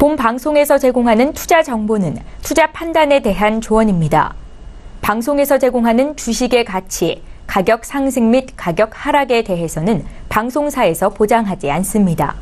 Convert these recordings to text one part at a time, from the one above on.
본 방송에서 제공하는 투자 정보는 투자 판단에 대한 조언입니다. 방송에서 제공하는 주식의 가치, 가격 상승 및 가격 하락에 대해서는 방송사에서 보장하지 않습니다.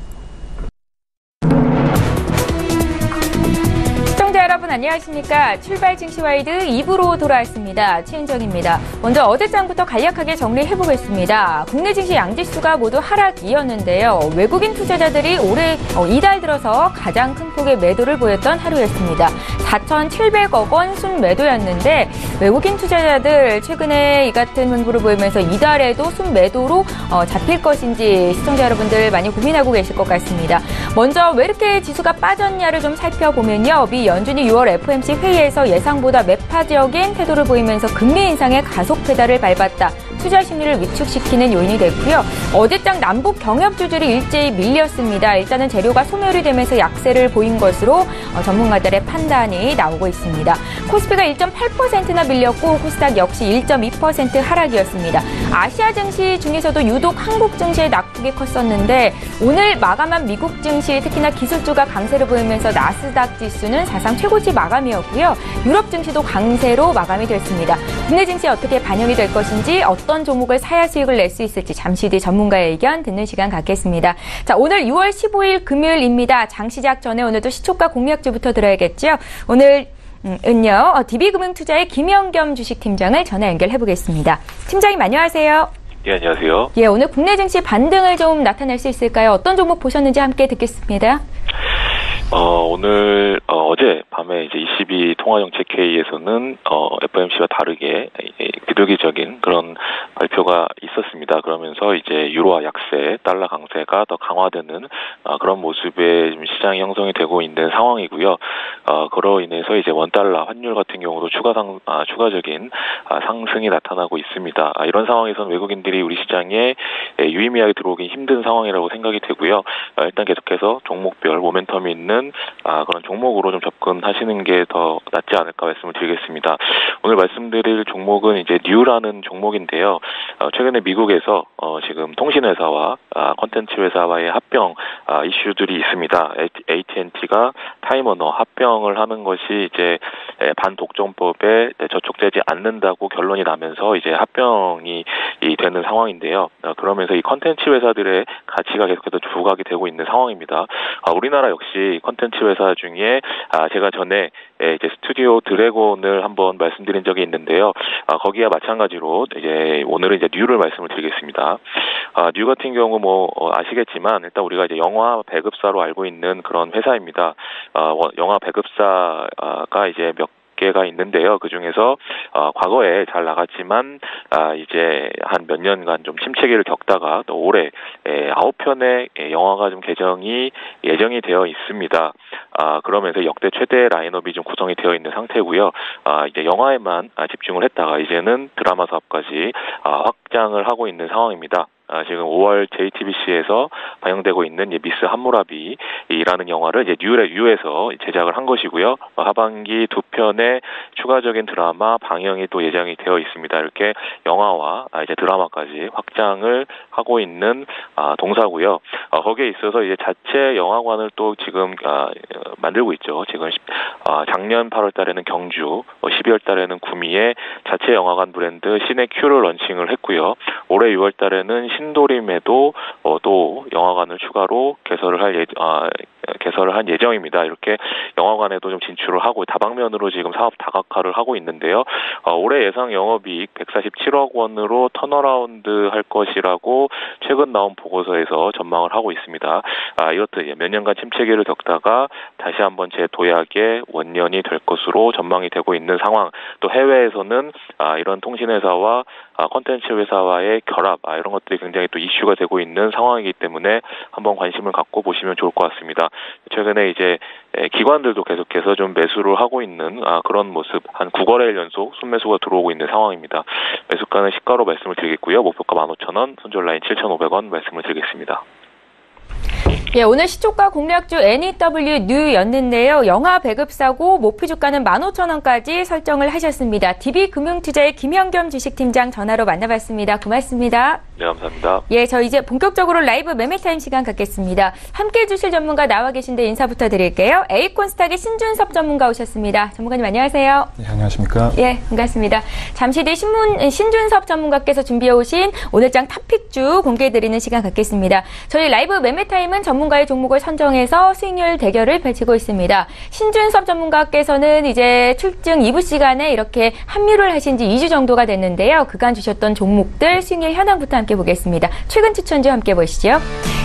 시청자 여러분 안녕하십니까? 출발 증시와이드 2부로 돌아왔습니다. 최은정입니다. 먼저 어제장부터 간략하게 정리해보겠습니다. 국내 증시 양지수가 모두 하락이었는데요. 외국인 투자자들이 올해 이달 들어서 가장 큰 폭의 매도를 보였던 하루였습니다. 4,700억 원 순매도였는데 외국인 투자자들 최근에 이 같은 흥부를 보이면서 이달에도 순매도로 잡힐 것인지 시청자 여러분들 많이 고민하고 계실 것 같습니다. 먼저 왜 이렇게 지수가 빠졌냐를 좀 살펴보면요. 미 연준이 6월 FOMC 회의에서 예상보다 매파적인 태도를 보이면서 금리 인상에 가속 페달을 밟았다. 투자 심리를 위축시키는 요인이 됐고요. 어제장 남북 경협주들이 일제히 밀렸습니다. 일단은 재료가 소멸이 되면서 약세를 보인 것으로 전문가들의 판단이 나오고 있습니다. 코스피가 1.8%나 밀렸고 코스닥 역시 1.2% 하락이었습니다. 아시아 증시 중에서도 유독 한국 증시의 낙폭이 컸었는데 오늘 마감한 미국 증시 특히나 기술주가 강세를 보이면서 나스닥 지수는 사상 최고치 마감이었고요. 유럽 증시도 강세로 마감이 됐습니다. 국내 증시에 어떻게 반영이 될 것인지 어떤 종목을 사야 수익을 낼 수 있을지 잠시 뒤 전문가의 의견 듣는 시간 갖겠습니다. 자, 오늘 6월 15일 금요일입니다. 장 시작 전에 오늘도 시초가 공략주부터 들어야겠죠. 오늘은요. DB금융투자의 김영겸 주식팀장을 전화 연결해 보겠습니다. 팀장님 안녕하세요. 예, 안녕하세요. 예, 오늘 국내 증시 반등을 좀 나타낼 수 있을까요? 어떤 종목 보셨는지 함께 듣겠습니다. 오늘 어제 밤에 이제 ECB 통화정책회의에서는 FOMC와 다르게 비둘기적인 그런 발표가 있었습니다. 그러면서 이제 유로화 약세, 달러 강세가 더 강화되는 그런 모습에 지금 시장이 형성이 되고 있는 상황이고요. 그로 인해서 이제 원달러 환율 같은 경우도 추가적인 상승이 나타나고 있습니다. 이런 상황에서는 외국인들이 우리 시장에 유의미하게 들어오기 힘든 상황이라고 생각이 되고요. 일단 계속해서 종목별 모멘텀이 있는 그런 종목으로 좀 접근하시는 게 더 낫지 않을까 말씀을 드리겠습니다. 오늘 말씀드릴 종목은 이제 뉴라는 종목인데요. 최근에 미국에서 지금 통신회사와 콘텐츠 회사와의 합병 이슈들이 있습니다. AT&T가 타임워너 합병을 하는 것이 이제 반독점법에 저촉되지 않는다고 결론이 나면서 이제 합병이 되는 상황인데요. 그러면서 이 콘텐츠 회사들의 가치가 계속해서 부각이 되고 있는 상황입니다. 우리나라 역시 콘텐츠 회사 중에 제가 전에 이제 스튜디오 드래곤을 한번 말씀드린 적이 있는데요. 거기와 마찬가지로 이제 오늘은 이제 뉴를 말씀을 드리겠습니다. 뉴 같은 경우 아시겠지만 일단 우리가 이제 영화 배급사로 알고 있는 그런 회사입니다. 영화 배급사가 이제 몇 개가 있는데요. 그 중에서 과거에 잘 나갔지만 이제 한 몇 년간 좀 침체기를 겪다가 또 올해 9편의 영화가 좀 개정이 예정이 되어 있습니다. 그러면서 역대 최대 라인업이 좀 구성이 되어 있는 상태고요. 이제 영화에만 집중을 했다가 이제는 드라마 사업까지 확장을 하고 있는 상황입니다. 지금 5월 JTBC에서 방영되고 있는 미스 함무라비라는 영화를 이제 뉴에서 제작을 한 것이고요. 하반기 2편의 추가적인 드라마 방영이 또 예정이 되어 있습니다. 이렇게 영화와 이제 드라마까지 확장을 하고 있는 동사고요. 거기에 있어서 이제 자체 영화관을 또 지금 만들고 있죠. 지금 작년 8월 달에는 경주, 12월 달에는 구미에 자체 영화관 브랜드 시네큐를 런칭을 했고요. 올해 6월 달에는 신도림에도 또 영화관을 추가로 개설을 한 예정입니다. 이렇게 영화관에도 좀 진출을 하고 다방면으로 지금 사업 다각화를 하고 있는데요. 올해 예상 영업이익 147억 원으로 턴어라운드 할 것이라고 최근 나온 보고서에서 전망을 하고 있습니다. 이렇듯 몇 년간 침체기를 겪다가 다시 한번 재도약의 원년이 될 것으로 전망이 되고 있는 상황. 또 해외에서는 이런 통신회사와 콘텐츠 회사와의 결합 이런 것들이 굉장히 또 이슈가 되고 있는 상황이기 때문에 한번 관심을 갖고 보시면 좋을 것 같습니다. 최근에 이제 기관들도 계속해서 좀 매수를 하고 있는 그런 모습, 한 9거래일 연속 순매수가 들어오고 있는 상황입니다. 매수가는 시가로 말씀을 드리겠고요. 목표가 15,000원, 손절 라인 7,500원 말씀을 드리겠습니다. 예, 오늘 시초가 공략주 NEW 뉴였는데요. 영화 배급사고 목표 주가는 15,000원까지 설정을 하셨습니다. DB금융투자의 김현겸 주식팀장 전화로 만나봤습니다. 고맙습니다. 네, 감사합니다. 예, 저 이제 본격적으로 라이브 매매타임 시간 갖겠습니다. 함께해 주실 전문가 나와 계신데 인사부터 드릴게요. 에이콘스탁의 신준섭 전문가 오셨습니다. 전문가님 안녕하세요. 네, 안녕하십니까? 예, 반갑습니다. 잠시 뒤 신준섭 전문가께서 준비해 오신 오늘장 탑픽주 공개해드리는 시간 갖겠습니다. 저희 라이브 매매타임은 전문가의 종목을 선정해서 수익률 대결을 펼치고 있습니다. 신준섭 전문가께서는 이제 출증 2부 시간에 이렇게 합류를 하신 지 2주 정도가 됐는데요. 그간 주셨던 종목들 수익률 현황부터 함께 보겠습니다. 최근 추천주 함께 보시죠.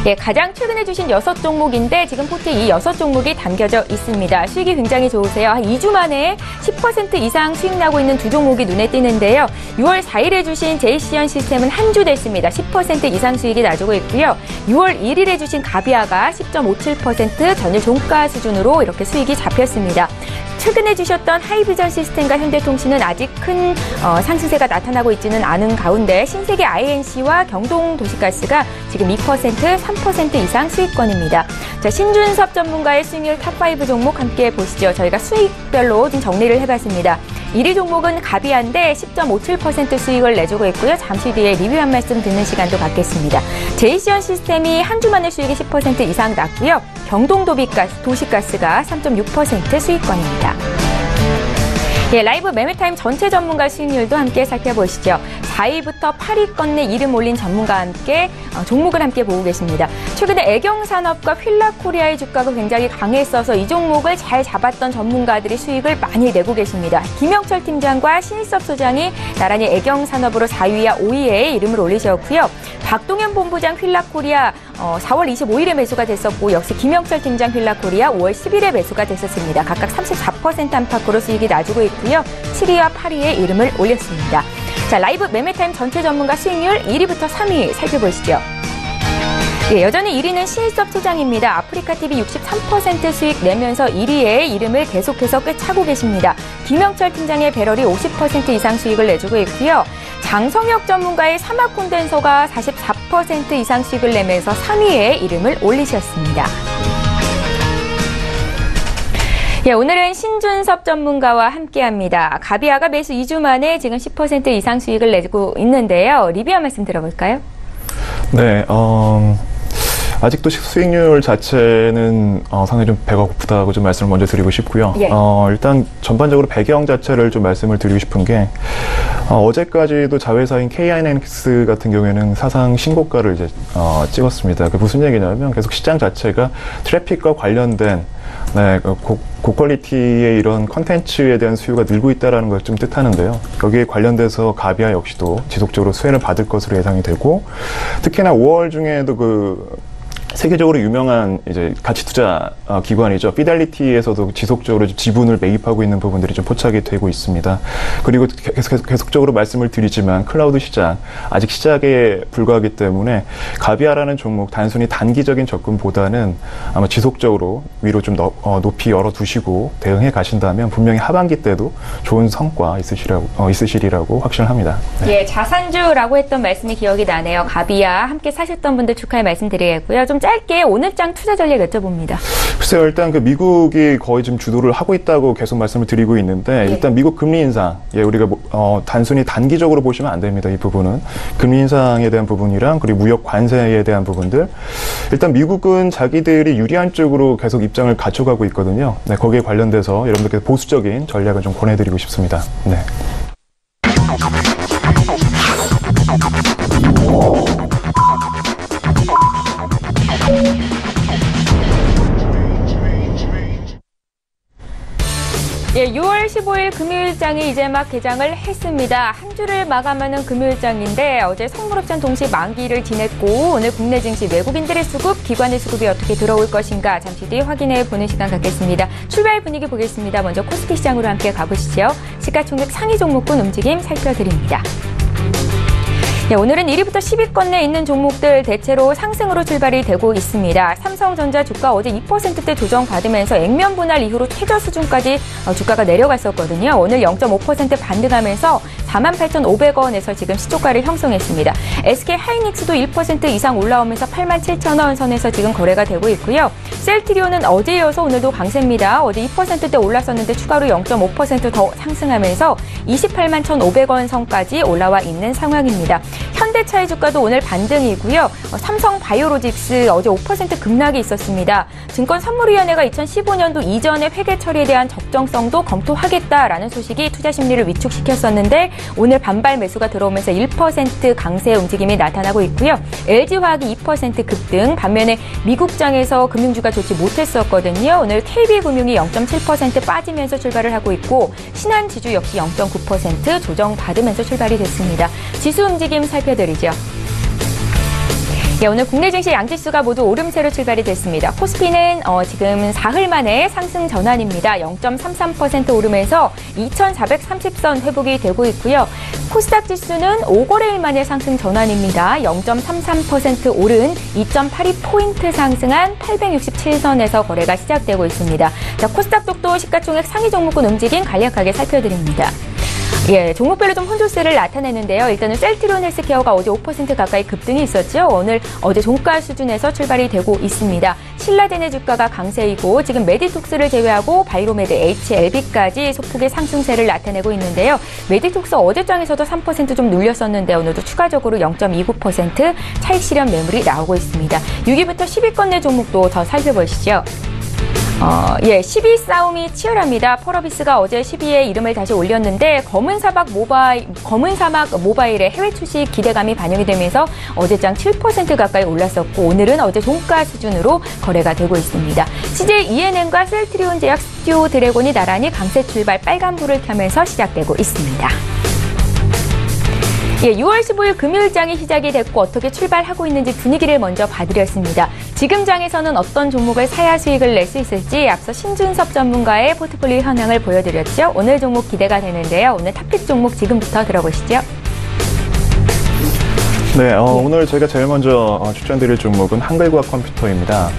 예, 가장 최근에 주신 6종목인데 지금 포트에 이 6종목이 담겨져 있습니다. 수익이 굉장히 좋으세요. 한 2주 만에 10% 이상 수익 나고 있는 두 종목이 눈에 띄는데요. 6월 4일에 주신 제이시언 시스템은 한 주 됐습니다. 10% 이상 수익이 나주고 있고요. 6월 1일에 주신 가비아가 10.57% 전일 종가 수준으로 이렇게 수익이 잡혔습니다. 최근에 주셨던 하이비전 시스템과 현대통신은 아직 큰 상승세가 나타나고 있지는 않은 가운데 신세계 INC와 경동도시가스가 지금 2%, 3% 이상 수익권입니다. 자, 신준섭 전문가의 수익률 탑5 종목 함께 보시죠. 저희가 수익별로 좀 정리를 해봤습니다. 1위 종목은 가비아인데 10.57% 수익을 내주고 있고요. 잠시 뒤에 리뷰 한 말씀 듣는 시간도 갖겠습니다. 제이시언 시스템이 한 주 만에 수익이 10% 이상 났고요. 경동도시가스가 3.6% 수익권입니다. 예, 라이브 매매타임 전체 전문가 수익률도 함께 살펴보시죠. 4위부터 8위권 내 이름 올린 전문가와 함께 종목을 함께 보고 계십니다. 최근에 애경산업과 휠라코리아의 주가가 굉장히 강했어서 이 종목을 잘 잡았던 전문가들이 수익을 많이 내고 계십니다. 김영철 팀장과 신일섭 소장이 나란히 애경산업으로 4위와 5위에 이름을 올리셨고요. 박동현 본부장 휠라코리아 4월 25일에 매수가 됐었고 역시 김영철 팀장 휠라코리아 5월 10일에 매수가 됐었습니다. 각각 34% 안팎으로 수익이 나주고 있고요. 7위와 8위에 이름을 올렸습니다. 자, 라이브 매매타임 전체 전문가 수익률 1위부터 3위 살펴보시죠. 예, 여전히 1위는 신일섭 소장입니다. 아프리카TV 63% 수익 내면서 1위에 이름을 계속해서 꿰차고 계십니다. 김영철 팀장의 배럴이 50% 이상 수익을 내주고 있고요. 장성혁 전문가의 사막콘덴서가 44% 이상 수익을 내면서 3위에 이름을 올리셨습니다. 예, 오늘은 신준섭 전문가와 함께합니다. 가비아가 매수 2주 만에 지금 10% 이상 수익을 내고 있는데요. 리뷰 한 말씀 들어볼까요? 네, 아직도 수익률 자체는 상당히 좀 배가 고프다고 좀 말씀을 먼저 드리고 싶고요. 예. 일단 전반적으로 배경 자체를 좀 말씀을 드리고 싶은 게 어제까지도 자회사인 KINX 같은 경우에는 사상 신고가를 이제 찍었습니다. 그게 무슨 얘기냐면 계속 시장 자체가 트래픽과 관련된 고퀄리티의 이런 컨텐츠에 대한 수요가 늘고 있다는 걸 좀 뜻하는데요. 여기에 관련돼서 가비아 역시도 지속적으로 수혜를 받을 것으로 예상이 되고, 특히나 5월 중에도 세계적으로 유명한 이제 가치 투자 기관이죠. 피델리티에서도 지속적으로 지분을 매입하고 있는 부분들이 좀 포착이 되고 있습니다. 그리고 계속적으로 말씀을 드리지만 클라우드 시장 아직 시작에 불과하기 때문에 가비아라는 종목 단순히 단기적인 접근보다는 아마 지속적으로 위로 좀 높이 열어두시고 대응해 가신다면 분명히 하반기 때도 좋은 성과 있으시리라고 확신합니다. 네. 예, 자산주라고 했던 말씀이 기억이 나네요. 가비아 함께 사셨던 분들 축하의 말씀드리겠고요. 좀 짧게 오늘장 투자 전략 여쭤봅니다. 글쎄요, 일단 미국이 거의 지금 주도를 하고 있다고 계속 말씀을 드리고 있는데, 예. 일단 미국 금리 인상, 우리가 단순히 단기적으로 보시면 안 됩니다. 이 부분은 금리 인상에 대한 부분이랑 그리고 무역 관세에 대한 부분들. 일단 미국은 자기들이 유리한 쪽으로 계속 입장을 갖춰가고 있거든요. 네, 거기에 관련돼서 여러분들께 보수적인 전략을 좀 권해드리고 싶습니다. 네. 예, 6월 15일 금요일장이 이제 막 개장을 했습니다. 한 주를 마감하는 금요일장인데 어제 선물옵션 동시 만기를 지냈고 오늘 국내 증시 외국인들의 수급, 기관의 수급이 어떻게 들어올 것인가 잠시 뒤 확인해 보는 시간 갖겠습니다. 출발 분위기 보겠습니다. 먼저 코스피 시장으로 함께 가보시죠. 시가총액 상위 종목군 움직임 살펴드립니다. 네, 오늘은 1위부터 10위권 내에 있는 종목들 대체로 상승으로 출발이 되고 있습니다. 삼성전자 주가 어제 2%대 조정받으면서 액면 분할 이후로 최저 수준까지 주가가 내려갔었거든요. 오늘 0.5% 반등하면서 48,500원에서 지금 시초가를 형성했습니다. SK 하이닉스도 1% 이상 올라오면서 87,000원 선에서 지금 거래가 되고 있고요. 셀트리온은 어제 이어서 오늘도 강세입니다. 어제 2%대 올랐었는데 추가로 0.5% 더 상승하면서 281,500원 선까지 올라와 있는 상황입니다. 현대차의 주가도 오늘 반등이고요. 삼성바이오로직스 어제 5% 급락이 있었습니다. 증권선물위원회가 2015년도 이전의 회계 처리에 대한 적정성도 검토하겠다라는 소식이 투자 심리를 위축시켰었는데 오늘 반발 매수가 들어오면서 1% 강세 움직임이 나타나고 있고요. LG화학이 2% 급등, 반면에 미국장에서 금융주가 좋지 못했었거든요. 오늘 KB금융이 0.7% 빠지면서 출발을 하고 있고 신한지주 역시 0.9% 조정받으면서 출발이 됐습니다. 지수 움직임 살펴드리죠. 예, 오늘 국내 증시 양지수가 모두 오름세로 출발이 됐습니다. 코스피는 지금 사흘 만에 상승 전환입니다. 0.33% 오르면서 2,430선 회복이 되고 있고요. 코스닥 지수는 5거래일 만에 상승 전환입니다. 0.33% 오른 2.82포인트 상승한 867선에서 거래가 시작되고 있습니다. 자, 코스닥 쪽도 시가총액 상위 종목군 움직임 간략하게 살펴드립니다. 예, 종목별로 좀 혼조세를 나타내는데요. 일단은 셀트리온 헬스케어가 어제 5% 가까이 급등이 있었죠. 어제 종가 수준에서 출발이 되고 있습니다. 신라젠의 주가가 강세이고 지금 메디톡스를 제외하고 바이로메드, HLB까지 소폭의 상승세를 나타내고 있는데요. 메디톡스 어제장에서도 3% 좀 눌렸었는데 오늘도 추가적으로 0.29% 차익 실현 매물이 나오고 있습니다. 6위부터 10위권 내 종목도 더 살펴보시죠. 10위 싸움이 치열합니다. 펄어비스가 어제 10위에 이름을 다시 올렸는데 검은 사막 모바일의 해외 출시 기대감이 반영이 되면서 어제장 7% 가까이 올랐었고 오늘은 어제 종가 수준으로 거래가 되고 있습니다. CJ ENM과 셀트리온 제약 스튜 드래곤이 나란히 강세 출발 빨간불을 켜면서 시작되고 있습니다. 예, 6월 15일 금요일장이 시작이 됐고 어떻게 출발하고 있는지 분위기를 먼저 봐드렸습니다. 지금 장에서는 어떤 종목을 사야 수익을 낼 수 있을지 앞서 신준섭 전문가의 포트폴리오 현황을 보여드렸죠. 오늘 종목 기대가 되는데요. 오늘 탑픽 종목 지금부터 들어보시죠. 네, 오늘 저희가 제일 먼저 추천드릴 종목은 한글과학 컴퓨터입니다.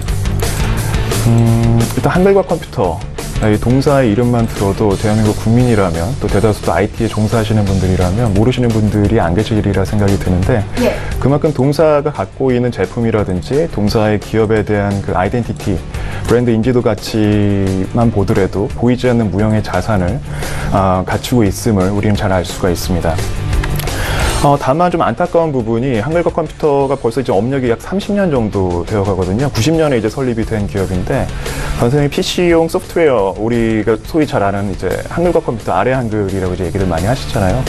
일단 한글과학 컴퓨터. 이 동사의 이름만 들어도 대한민국 국민이라면 또 대다수 IT에 종사하시는 분들이라면 모르시는 분들이 안 계시리라 생각이 드는데 그만큼 동사가 갖고 있는 제품이라든지 동사의 기업에 대한 그 아이덴티티, 브랜드 인지도 가치만 보더라도 보이지 않는 무형의 자산을 갖추고 있음을 우리는 잘 알 수가 있습니다. 다만 좀 안타까운 부분이 한글과 컴퓨터가 벌써 이제 업력이 약 30년 정도 되어 가거든요. 90년에 이제 설립이 된 기업인데, 선생님이 PC용 소프트웨어, 우리가 소위 잘 아는 이제 한글과 컴퓨터 아래 한글이라고 이제 얘기를 많이 하시잖아요.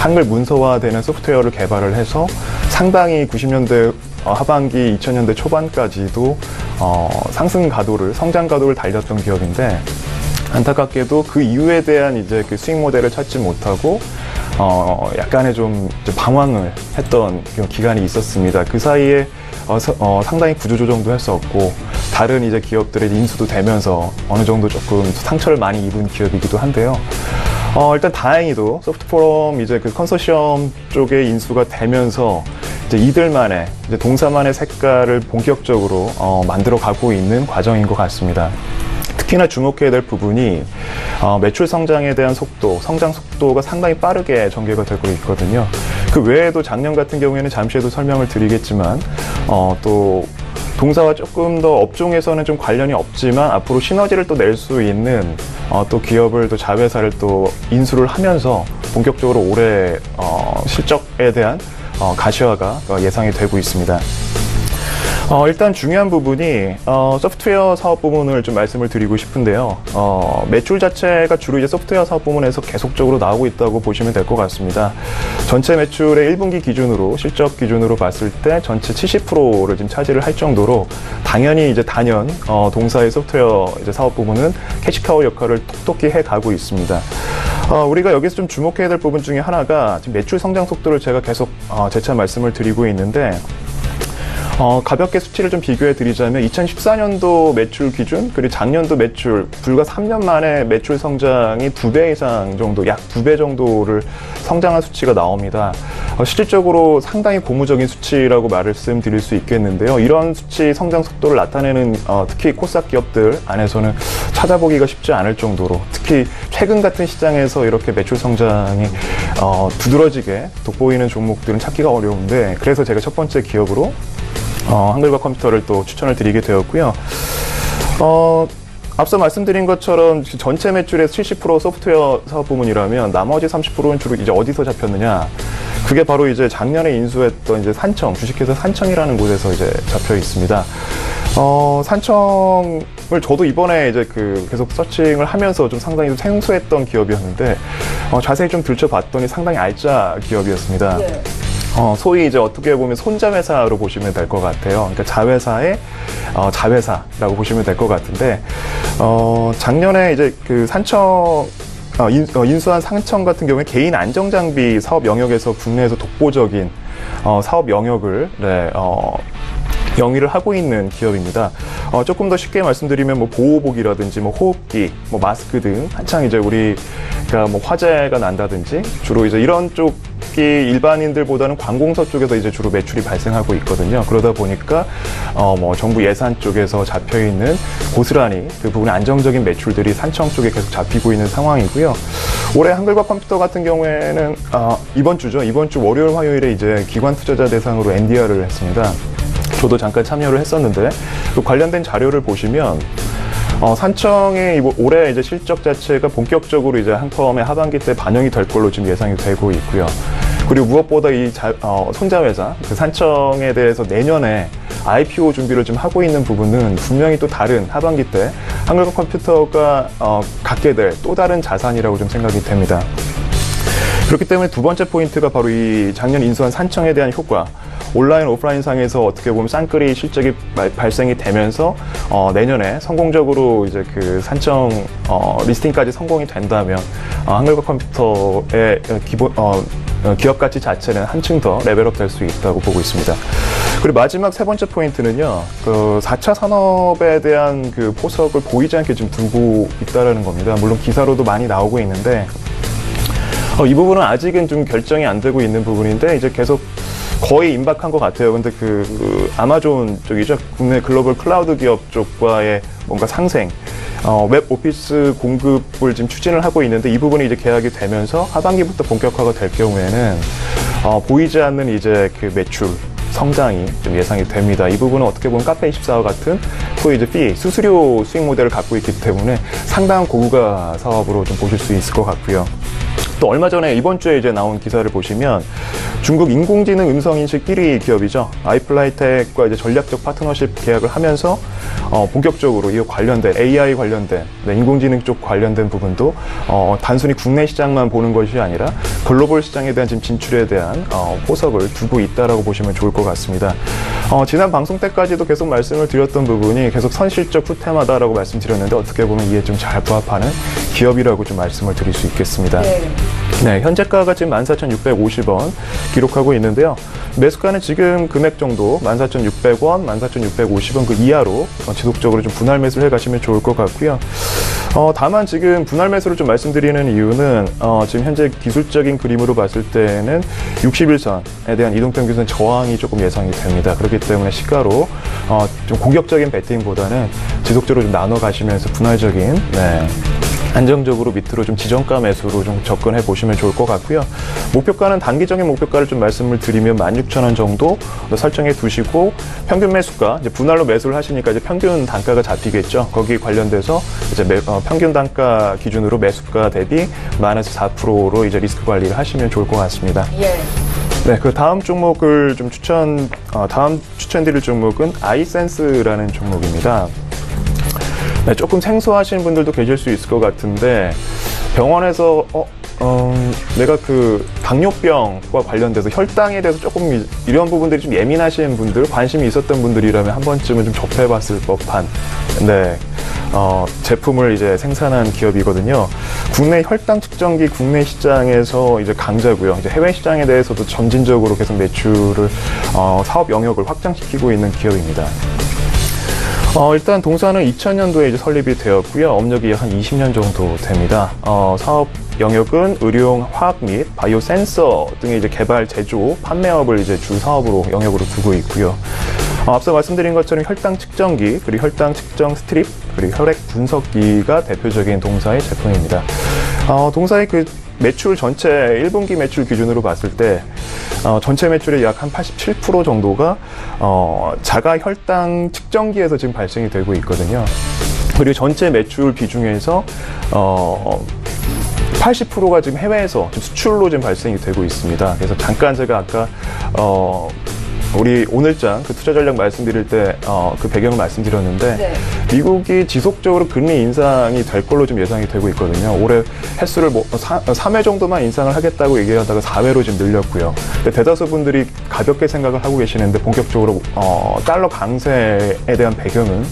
한글 문서화되는 소프트웨어를 개발을 해서 상당히 90년대 하반기 2000년대 초반까지도 상승 가도를, 성장 가도를 달렸던 기업인데, 안타깝게도 그 이유에 대한 이제 그 수익 모델을 찾지 못하고 약간의 좀 방황을 했던 기간이 있었습니다. 그 사이에 상당히 구조조정도 했었고 다른 이제 기업들의 인수도 되면서 어느 정도 조금 상처를 많이 입은 기업이기도 한데요. 일단 다행히도 소프트포럼 이제 그 컨소시엄 쪽에 인수가 되면서 이제 이들만의 이제 동사만의 색깔을 본격적으로 만들어 가고 있는 과정인 것 같습니다. 특히나 주목해야 될 부분이 매출 성장에 대한 속도, 성장 속도가 상당히 빠르게 전개가 되고 있거든요. 그 외에도 작년 같은 경우에는 잠시에도 설명을 드리겠지만 또 동사와 조금 더 업종에서는 좀 관련이 없지만 앞으로 시너지를 또 낼 수 있는 또 기업을 또 자회사를 또 인수를 하면서 본격적으로 올해 실적에 대한 가시화가 예상이 되고 있습니다. 일단 중요한 부분이 소프트웨어 사업 부문을 좀 말씀을 드리고 싶은데요. 매출 자체가 주로 이제 소프트웨어 사업 부문에서 계속적으로 나오고 있다고 보시면 될 것 같습니다. 전체 매출의 1분기 기준으로 실적 기준으로 봤을 때 전체 70%를 지금 차지를 할 정도로 당연히 이제 단연 동사의 소프트웨어 이제 사업 부문은 캐시카우 역할을 톡톡히 해가고 있습니다. 우리가 여기서 좀 주목해야 될 부분 중에 하나가 지금 매출 성장 속도를 제가 계속 재차 말씀을 드리고 있는데 가볍게 수치를 좀 비교해 드리자면 2014년도 매출 기준, 그리고 작년도 매출, 불과 3년 만에 매출 성장이 2배 이상 정도, 약 2배 정도를 성장한 수치가 나옵니다. 실질적으로 상당히 고무적인 수치라고 말씀드릴 수 있겠는데요. 이런 수치 성장 속도를 나타내는 특히 코스닥 기업들 안에서는 찾아보기가 쉽지 않을 정도로, 특히 최근 같은 시장에서 이렇게 매출 성장이 두드러지게 돋보이는 종목들은 찾기가 어려운데, 그래서 제가 첫 번째 기업으로 한글과 컴퓨터를 또 추천을 드리게 되었고요. 앞서 말씀드린 것처럼 전체 매출의 70% 소프트웨어 사업 부문이라면 나머지 30%는 주로 이제 어디서 잡혔느냐? 그게 바로 이제 작년에 인수했던 이제 산청, 주식회사 산청이라는 곳에서 이제 잡혀 있습니다. 산청을 저도 이번에 이제 계속 서칭을 하면서 좀 상당히 좀 생소했던 기업이었는데, 자세히 좀 들춰봤더니 상당히 알짜 기업이었습니다. 네. 소위 이제 어떻게 보면 손자회사로 보시면 될 것 같아요. 그러니까 자회사의 자회사라고 보시면 될 것 같은데, 작년에 이제 산청, 인수한 산청 같은 경우에 개인 안정장비 사업 영역에서 국내에서 독보적인 사업 영역을 영위를 하고 있는 기업입니다. 조금 더 쉽게 말씀드리면 뭐 보호복이라든지 뭐 호흡기, 뭐 마스크 등 한창 이제 우리가 뭐 화재가 난다든지 주로 이제 이런 쪽이 일반인들보다는 관공서 쪽에서 이제 주로 매출이 발생하고 있거든요. 그러다 보니까 뭐 정부 예산 쪽에서 잡혀 있는 고스란히 그 부분의 안정적인 매출들이 산청 쪽에 계속 잡히고 있는 상황이고요. 올해 한글과 컴퓨터 같은 경우에는 이번 주 월요일 화요일에 이제 기관 투자자 대상으로 NDR을 했습니다. 저도 잠깐 참여를 했었는데, 그 관련된 자료를 보시면 산청의 올해 이제 실적 자체가 본격적으로 이제 한컴의 하반기 때 반영이 될 걸로 지금 예상이 되고 있고요. 그리고 무엇보다 이 손자회사 그 산청에 대해서 내년에 IPO 준비를 좀 하고 있는 부분은 분명히 또 다른 하반기 때 한글과 컴퓨터가 갖게 될 또 다른 자산이라고 좀 생각이 됩니다. 그렇기 때문에 두 번째 포인트가 바로 이 작년 인수한 산청에 대한 효과. 온라인, 오프라인 상에서 어떻게 보면 쌍끌이 실적이 발생이 되면서 내년에 성공적으로 이제 그 산청 리스팅까지 성공이 된다면 한글과 컴퓨터의 기업 가치 자체는 한층 더 레벨업 될 수 있다고 보고 있습니다. 그리고 마지막 세 번째 포인트는요, 그 4차 산업에 대한 그 포석을 보이지 않게 좀 두고 있다라는 겁니다. 물론 기사로도 많이 나오고 있는데, 이 부분은 아직은 좀 결정이 안 되고 있는 부분인데, 이제 계속 거의 임박한 것 같아요. 근데 아마존 쪽이죠. 국내 글로벌 클라우드 기업 쪽과의 뭔가 상생, 웹 오피스 공급을 지금 추진을 하고 있는데, 이 부분이 이제 계약이 되면서 하반기부터 본격화가 될 경우에는 보이지 않는 이제 그 매출 성장이 좀 예상이 됩니다. 이 부분은 어떻게 보면 카페24와 같은 소위 이제 수수료 수익 모델을 갖고 있기 때문에 상당한 고구가 사업으로 좀 보실 수 있을 것 같고요. 또 얼마 전에 이번 주에 이제 나온 기사를 보시면 중국 인공지능 음성인식 1위 기업이죠. 아이플라이텍과 이제 전략적 파트너십 계약을 하면서 본격적으로 이 관련된 AI 관련된 인공지능 쪽 관련된 부분도 단순히 국내 시장만 보는 것이 아니라 글로벌 시장에 대한 지금 진출에 대한 포석을 두고 있다라고 보시면 좋을 것 같습니다. 지난 방송 때까지도 계속 말씀을 드렸던 부분이 계속 선실적 후퇴마다라고 말씀드렸는데, 어떻게 보면 이에 좀 잘 부합하는 기업이라고 좀 말씀을 드릴 수 있겠습니다. 네, 현재가가 지금 14,650원 기록하고 있는데요. 매수가는 지금 금액 정도 14,600원, 14,650원 그 이하로 지속적으로 좀 분할 매수를 해가시면 좋을 것 같고요. 다만 지금 분할 매수를 좀 말씀드리는 이유는 지금 현재 기술적인 그림으로 봤을 때는 61선에 대한 이동평균선 저항이 조금 예상이 됩니다. 그렇기 때문에 시가로 좀 공격적인 배팅보다는 지속적으로 좀 나눠 가시면서 분할적인 안정적으로 밑으로 좀 지정가 매수로 좀 접근해 보시면 좋을 것 같고요. 목표가는 단기적인 목표가를 좀 말씀을 드리면 16,000원 정도 설정해 두시고, 평균 매수가 이제 분할로 매수를 하시니까 이제 평균 단가가 잡히겠죠. 거기 관련돼서 이제 평균 단가 기준으로 매수가 대비 마이너스 4%로 이제 리스크 관리를 하시면 좋을 것 같습니다. 예. 네, 그 다음 종목을 좀 다음 추천드릴 종목은 아이센스라는 종목입니다. 네, 조금 생소하신 분들도 계실 수 있을 것 같은데, 병원에서 내가 그 당뇨병과 관련돼서 혈당에 대해서 조금 이런 부분들이 좀 예민하신 분들, 관심이 있었던 분들이라면 한 번쯤은 좀 접해봤을 법한 제품을 이제 생산한 기업이거든요. 국내 혈당 측정기 국내 시장에서 이제 강자고요. 이제 해외 시장에 대해서도 점진적으로 계속 매출을 사업 영역을 확장시키고 있는 기업입니다. 일단 동사는 2000년도에 이제 설립이 되었고요. 업력이 한 20년 정도 됩니다. 사업 영역은 의료용 화학 및 바이오 센서 등의 이제 개발, 제조, 판매업을 이제 주 사업으로 영역으로 두고 있고요. 앞서 말씀드린 것처럼 혈당 측정기, 그리고 혈당 측정 스트립, 그리고 혈액 분석기가 대표적인 동사의 제품입니다. 동사의 그 매출 전체 1분기 매출 기준으로 봤을 때 전체 매출의 약 한 87% 정도가 자가 혈당 측정기에서 지금 발생이 되고 있거든요. 그리고 전체 매출 비중에서 80%가 지금 해외에서 수출로 지금 발생이 되고 있습니다. 그래서 잠깐 제가 아까 우리 오늘장 그 투자 전략 말씀드릴 때 그 배경을 말씀드렸는데 네. 미국이 지속적으로 금리 인상이 될 걸로 좀 예상이 되고 있거든요. 올해 횟수를 3회 정도만 인상을 하겠다고 얘기하다가 4회로 지금 늘렸고요. 근데 대다수 분들이 가볍게 생각을 하고 계시는데 본격적으로 달러 강세에 대한 배경은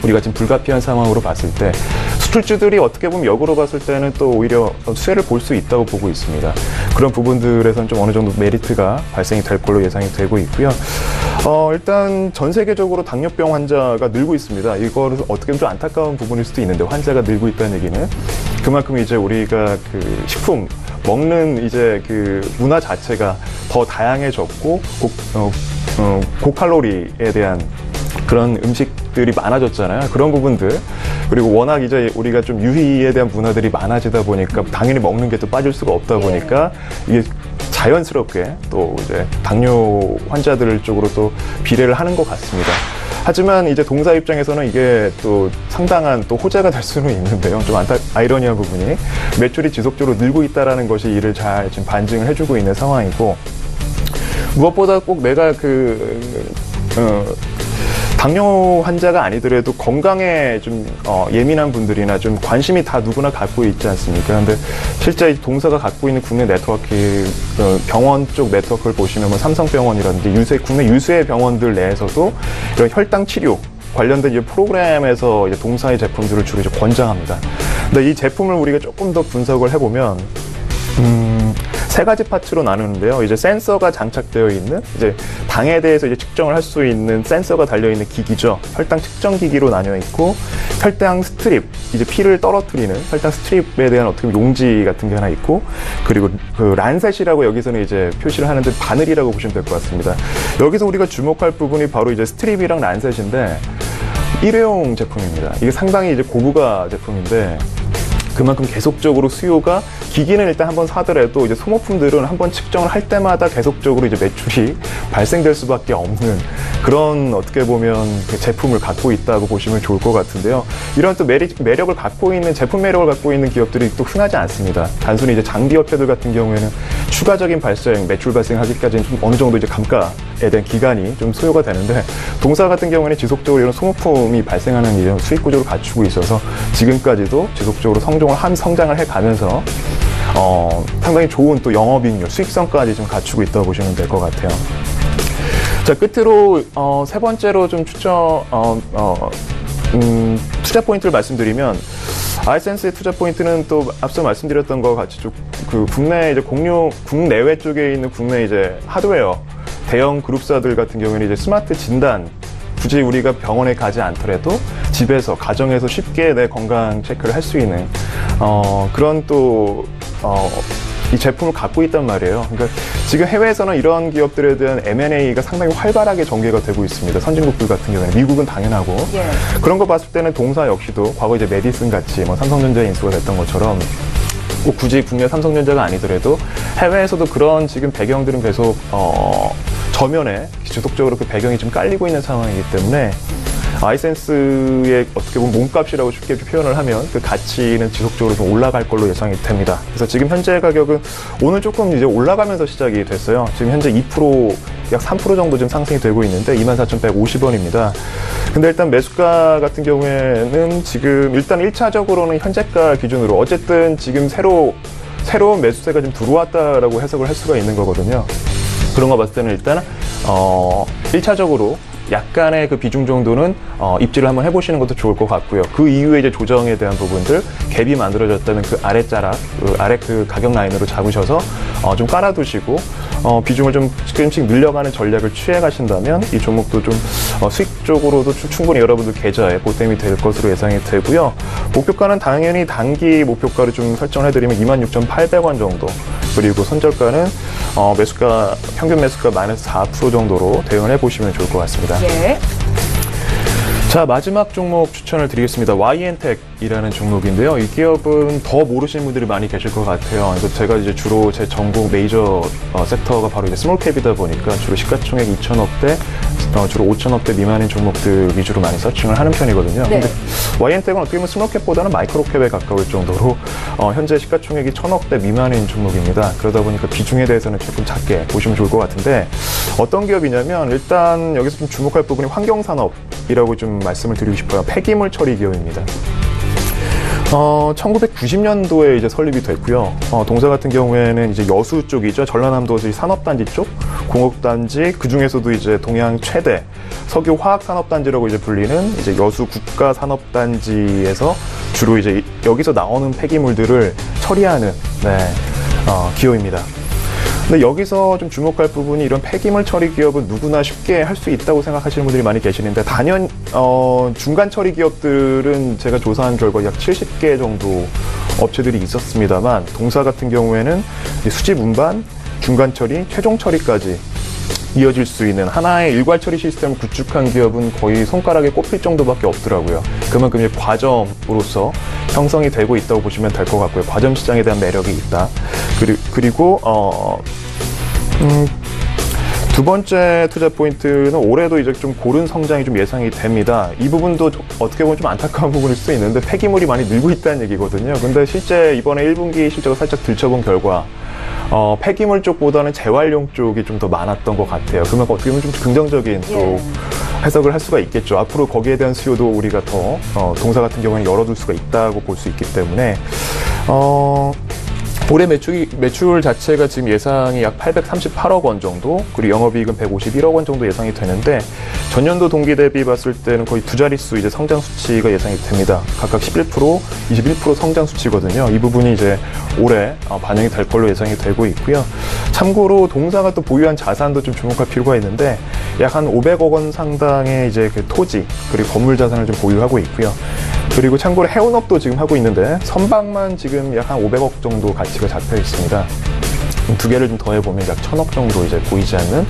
우리가 지금 불가피한 상황으로 봤을 때 수출주들이 어떻게 보면 역으로 봤을 때는 또 오히려 수혜를 볼 수 있다고 보고 있습니다. 그런 부분들에서는 좀 어느 정도 메리트가 발생이 될 걸로 예상이 되고 있고요. 일단 전 세계적으로 당뇨병 환자가 늘고 있습니다. 이거는 어떻게 보면 좀 안타까운 부분일 수도 있는데 환자가 늘고 있다는 얘기는 그만큼 이제 우리가 그 식품 먹는 이제 그 문화 자체가 더 다양해졌고 고칼로리에 대한 그런 음식들이 많아졌잖아요. 그런 부분들. 그리고 워낙 이제 우리가 좀 유희에 대한 문화들이 많아지다 보니까 당연히 먹는 게 또 빠질 수가 없다 보니까 이게 자연스럽게 또 이제 당뇨 환자들 쪽으로 또 비례를 하는 것 같습니다. 하지만 이제 동사 입장에서는 이게 또 상당한 또 호재가 될 수는 있는데요. 좀 아이러니한 부분이 매출이 지속적으로 늘고 있다라는 것이 이를 잘 지금 반증을 해주고 있는 상황이고 무엇보다 꼭 내가 당뇨 환자가 아니더라도 건강에 좀 예민한 분들이나 좀 관심이 다 누구나 갖고 있지 않습니까? 근데 실제 동사가 갖고 있는 국내 네트워크, 병원 쪽 네트워크를 보시면 뭐 삼성병원이라든지 국내 유수의 병원들 내에서도 이런 혈당 치료 관련된 이제 프로그램에서 이제 동사의 제품들을 주로 이제 권장합니다. 근데 이 제품을 우리가 조금 더 분석을 해보면 세 가지 파트로 나누는데요. 이제 센서가 장착되어 있는 이제 당에 대해서 이제 측정을 할 수 있는 센서가 달려 있는 기기죠. 혈당 측정 기기로 나뉘어 있고 혈당 스트립, 이제 피를 떨어뜨리는 혈당 스트립에 대한 어떻게 보면 용지 같은 게 하나 있고 그리고 그 란셋이라고 여기서는 이제 표시를 하는데 바늘이라고 보시면 될 것 같습니다. 여기서 우리가 주목할 부분이 바로 이제 스트립이랑 란셋인데 일회용 제품입니다. 이게 상당히 이제 고부가 제품인데 그만큼 계속적으로 수요가 기기는 일단 한번 사더라도 이제 소모품들은 한번 측정을 할 때마다 계속적으로 이제 매출이 발생될 수밖에 없는 그런 어떻게 보면 그 제품을 갖고 있다고 보시면 좋을 것 같은데요. 이런 또 매력을 갖고 있는 제품 매력을 갖고 있는 기업들이 또 흔하지 않습니다. 단순히 이제 장비 업체들 같은 경우에는 추가적인 매출 발생하기까지는 좀 어느 정도 이제 감가에 대한 기간이 좀 소요가 되는데 동사 같은 경우에는 지속적으로 이런 소모품이 발생하는 이런 수익 구조를 갖추고 있어서 지금까지도 지속적으로 성장을 해가면서 상당히 좋은 또 영업이익률, 수익성까지 좀 갖추고 있다고 보시면 될 것 같아요. 자, 끝으로 세 번째로 좀 투자 포인트를 말씀드리면 아이센스의 투자 포인트는 또 앞서 말씀드렸던 것 같이 좀 그 국내 이제 국내외 쪽에 있는 국내 이제 하드웨어 대형 그룹사들 같은 경우에는 이제 스마트 진단 굳이 우리가 병원에 가지 않더라도 집에서 가정에서 쉽게 내 건강 체크를 할 수 있는 그런 또 이 제품을 갖고 있단 말이에요. 그러니까 지금 해외에서는 이런 기업들에 대한 M&A가 상당히 활발하게 전개가 되고 있습니다. 선진국들 같은 경우에는 미국은 당연하고 그런 거 봤을 때는 동사 역시도 과거 이제 메디슨 같이 뭐 삼성전자에 인수가 됐던 것처럼 꼭 굳이 국내 삼성전자가 아니더라도 해외에서도 그런 지금 배경들은 계속 저면에 지속적으로 그 배경이 좀 깔리고 있는 상황이기 때문에 아이센스의 어떻게 보면 몸값이라고 쉽게 표현을 하면 그 가치는 지속적으로 좀 올라갈 걸로 예상이 됩니다. 그래서 지금 현재 가격은 오늘 조금 이제 올라가면서 시작이 됐어요. 지금 현재 2%, 약 3% 정도 지금 상승이 되고 있는데 24,150원입니다. 근데 일단 매수가 같은 경우에는 지금 일단 1차적으로는 현재가 기준으로 어쨌든 지금 새로운 매수세가 좀 들어왔다라고 해석을 할 수가 있는 거거든요. 그런 거 봤을 때는 일단 1차적으로 약간의 그 비중 정도는 입지를 한번 해보시는 것도 좋을 것 같고요. 그 이후에 이제 조정에 대한 부분들, 갭이 만들어졌다면 그 아랫자락, 아래 그 가격 라인으로 잡으셔서 좀 깔아두시고 비중을 좀 조금씩 늘려가는 전략을 취해 가신다면 이 종목도 좀 수익적으로도 충분히 여러분들 계좌에 보탬이 될 것으로 예상이 되고요. 목표가는 당연히 단기 목표가를 좀 설정을 해드리면 26,800원 정도, 그리고 선절가는 매수가 평균 매수가 마이너스 4% 정도로 대응을 해보시면 좋을 것 같습니다. 예. 자, 마지막 종목 추천을 드리겠습니다. YN텍이라는 종목인데요. 이 기업은 더 모르시는 분들이 많이 계실 것 같아요. 그래서 제가 이제 주로 제 전공 메이저 섹터가 바로 이제 스몰캡이다 보니까 주로 시가총액 2천억대, 주로 5천억대 미만인 종목들 위주로 많이 서칭을 하는 편이거든요. 네. 근데 YN텍은 어떻게 보면 스몰캡보다는 마이크로캡에 가까울 정도로 현재 시가총액이 1,000억대 미만인 종목입니다. 그러다 보니까 비중에 대해서는 조금 작게 보시면 좋을 것 같은데, 어떤 기업이냐면 일단 여기서 좀 주목할 부분이 환경산업이라고 좀 말씀을 드리고 싶어요. 폐기물 처리 기업입니다. 1990년도에 이제 설립이 됐고요. 동사 같은 경우에는 이제 여수 쪽이죠. 전라남도에서 산업단지 쪽, 공업단지, 그 중에서도 이제 동양 최대 석유화학산업단지라고 이제 불리는 이제 여수 국가산업단지에서 주로 이제 여기서 나오는 폐기물들을 처리하는 기업입니다. 근데 여기서 좀 주목할 부분이, 이런 폐기물 처리 기업은 누구나 쉽게 할 수 있다고 생각하시는 분들이 많이 계시는데, 단연 중간 처리 기업들은 제가 조사한 결과 약 70개 정도 업체들이 있었습니다만, 동사 같은 경우에는 수집 운반, 중간 처리, 최종 처리까지 이어질 수 있는 하나의 일괄 처리 시스템을 구축한 기업은 거의 손가락에 꼽힐 정도밖에 없더라고요. 그만큼 이제 과점으로서 형성이 되고 있다고 보시면 될 것 같고요. 과점 시장에 대한 매력이 있다. 그리고 두 번째 투자 포인트는 올해도 이제 좀 고른 성장이 좀 예상이 됩니다. 이 부분도 어떻게 보면 좀 안타까운 부분일 수도 있는데, 폐기물이 많이 늘고 있다는 얘기거든요. 근데 실제 이번에 1분기 실적을 살짝 들춰본 결과 폐기물 쪽보다는 재활용 쪽이 좀 더 많았던 것 같아요. 그만큼 어떻게 보면 좀 긍정적인 또 해석을 할 수가 있겠죠. 앞으로 거기에 대한 수요도 우리가 더 동사 같은 경우에는 열어둘 수가 있다고 볼 수 있기 때문에 올해 매출 자체가 지금 예상이 약 838억 원 정도, 그리고 영업이익은 151억 원 정도 예상이 되는데, 전년도 동기 대비 봤을 때는 거의 두 자릿수 이제 성장 수치가 예상이 됩니다. 각각 11%, 21% 성장 수치거든요. 이 부분이 이제 올해 반영이 될 걸로 예상이 되고 있고요. 참고로 동사가 또 보유한 자산도 좀 주목할 필요가 있는데, 약 한 500억 원 상당의 이제 그 토지, 그리고 건물 자산을 좀 보유하고 있고요. 그리고 참고로 해운업도 지금 하고 있는데, 선박만 지금 약 한 500억 정도 가치가 잡혀 있습니다. 두 개를 좀 더해보면 약 1,000억 정도 이제 보이지 않는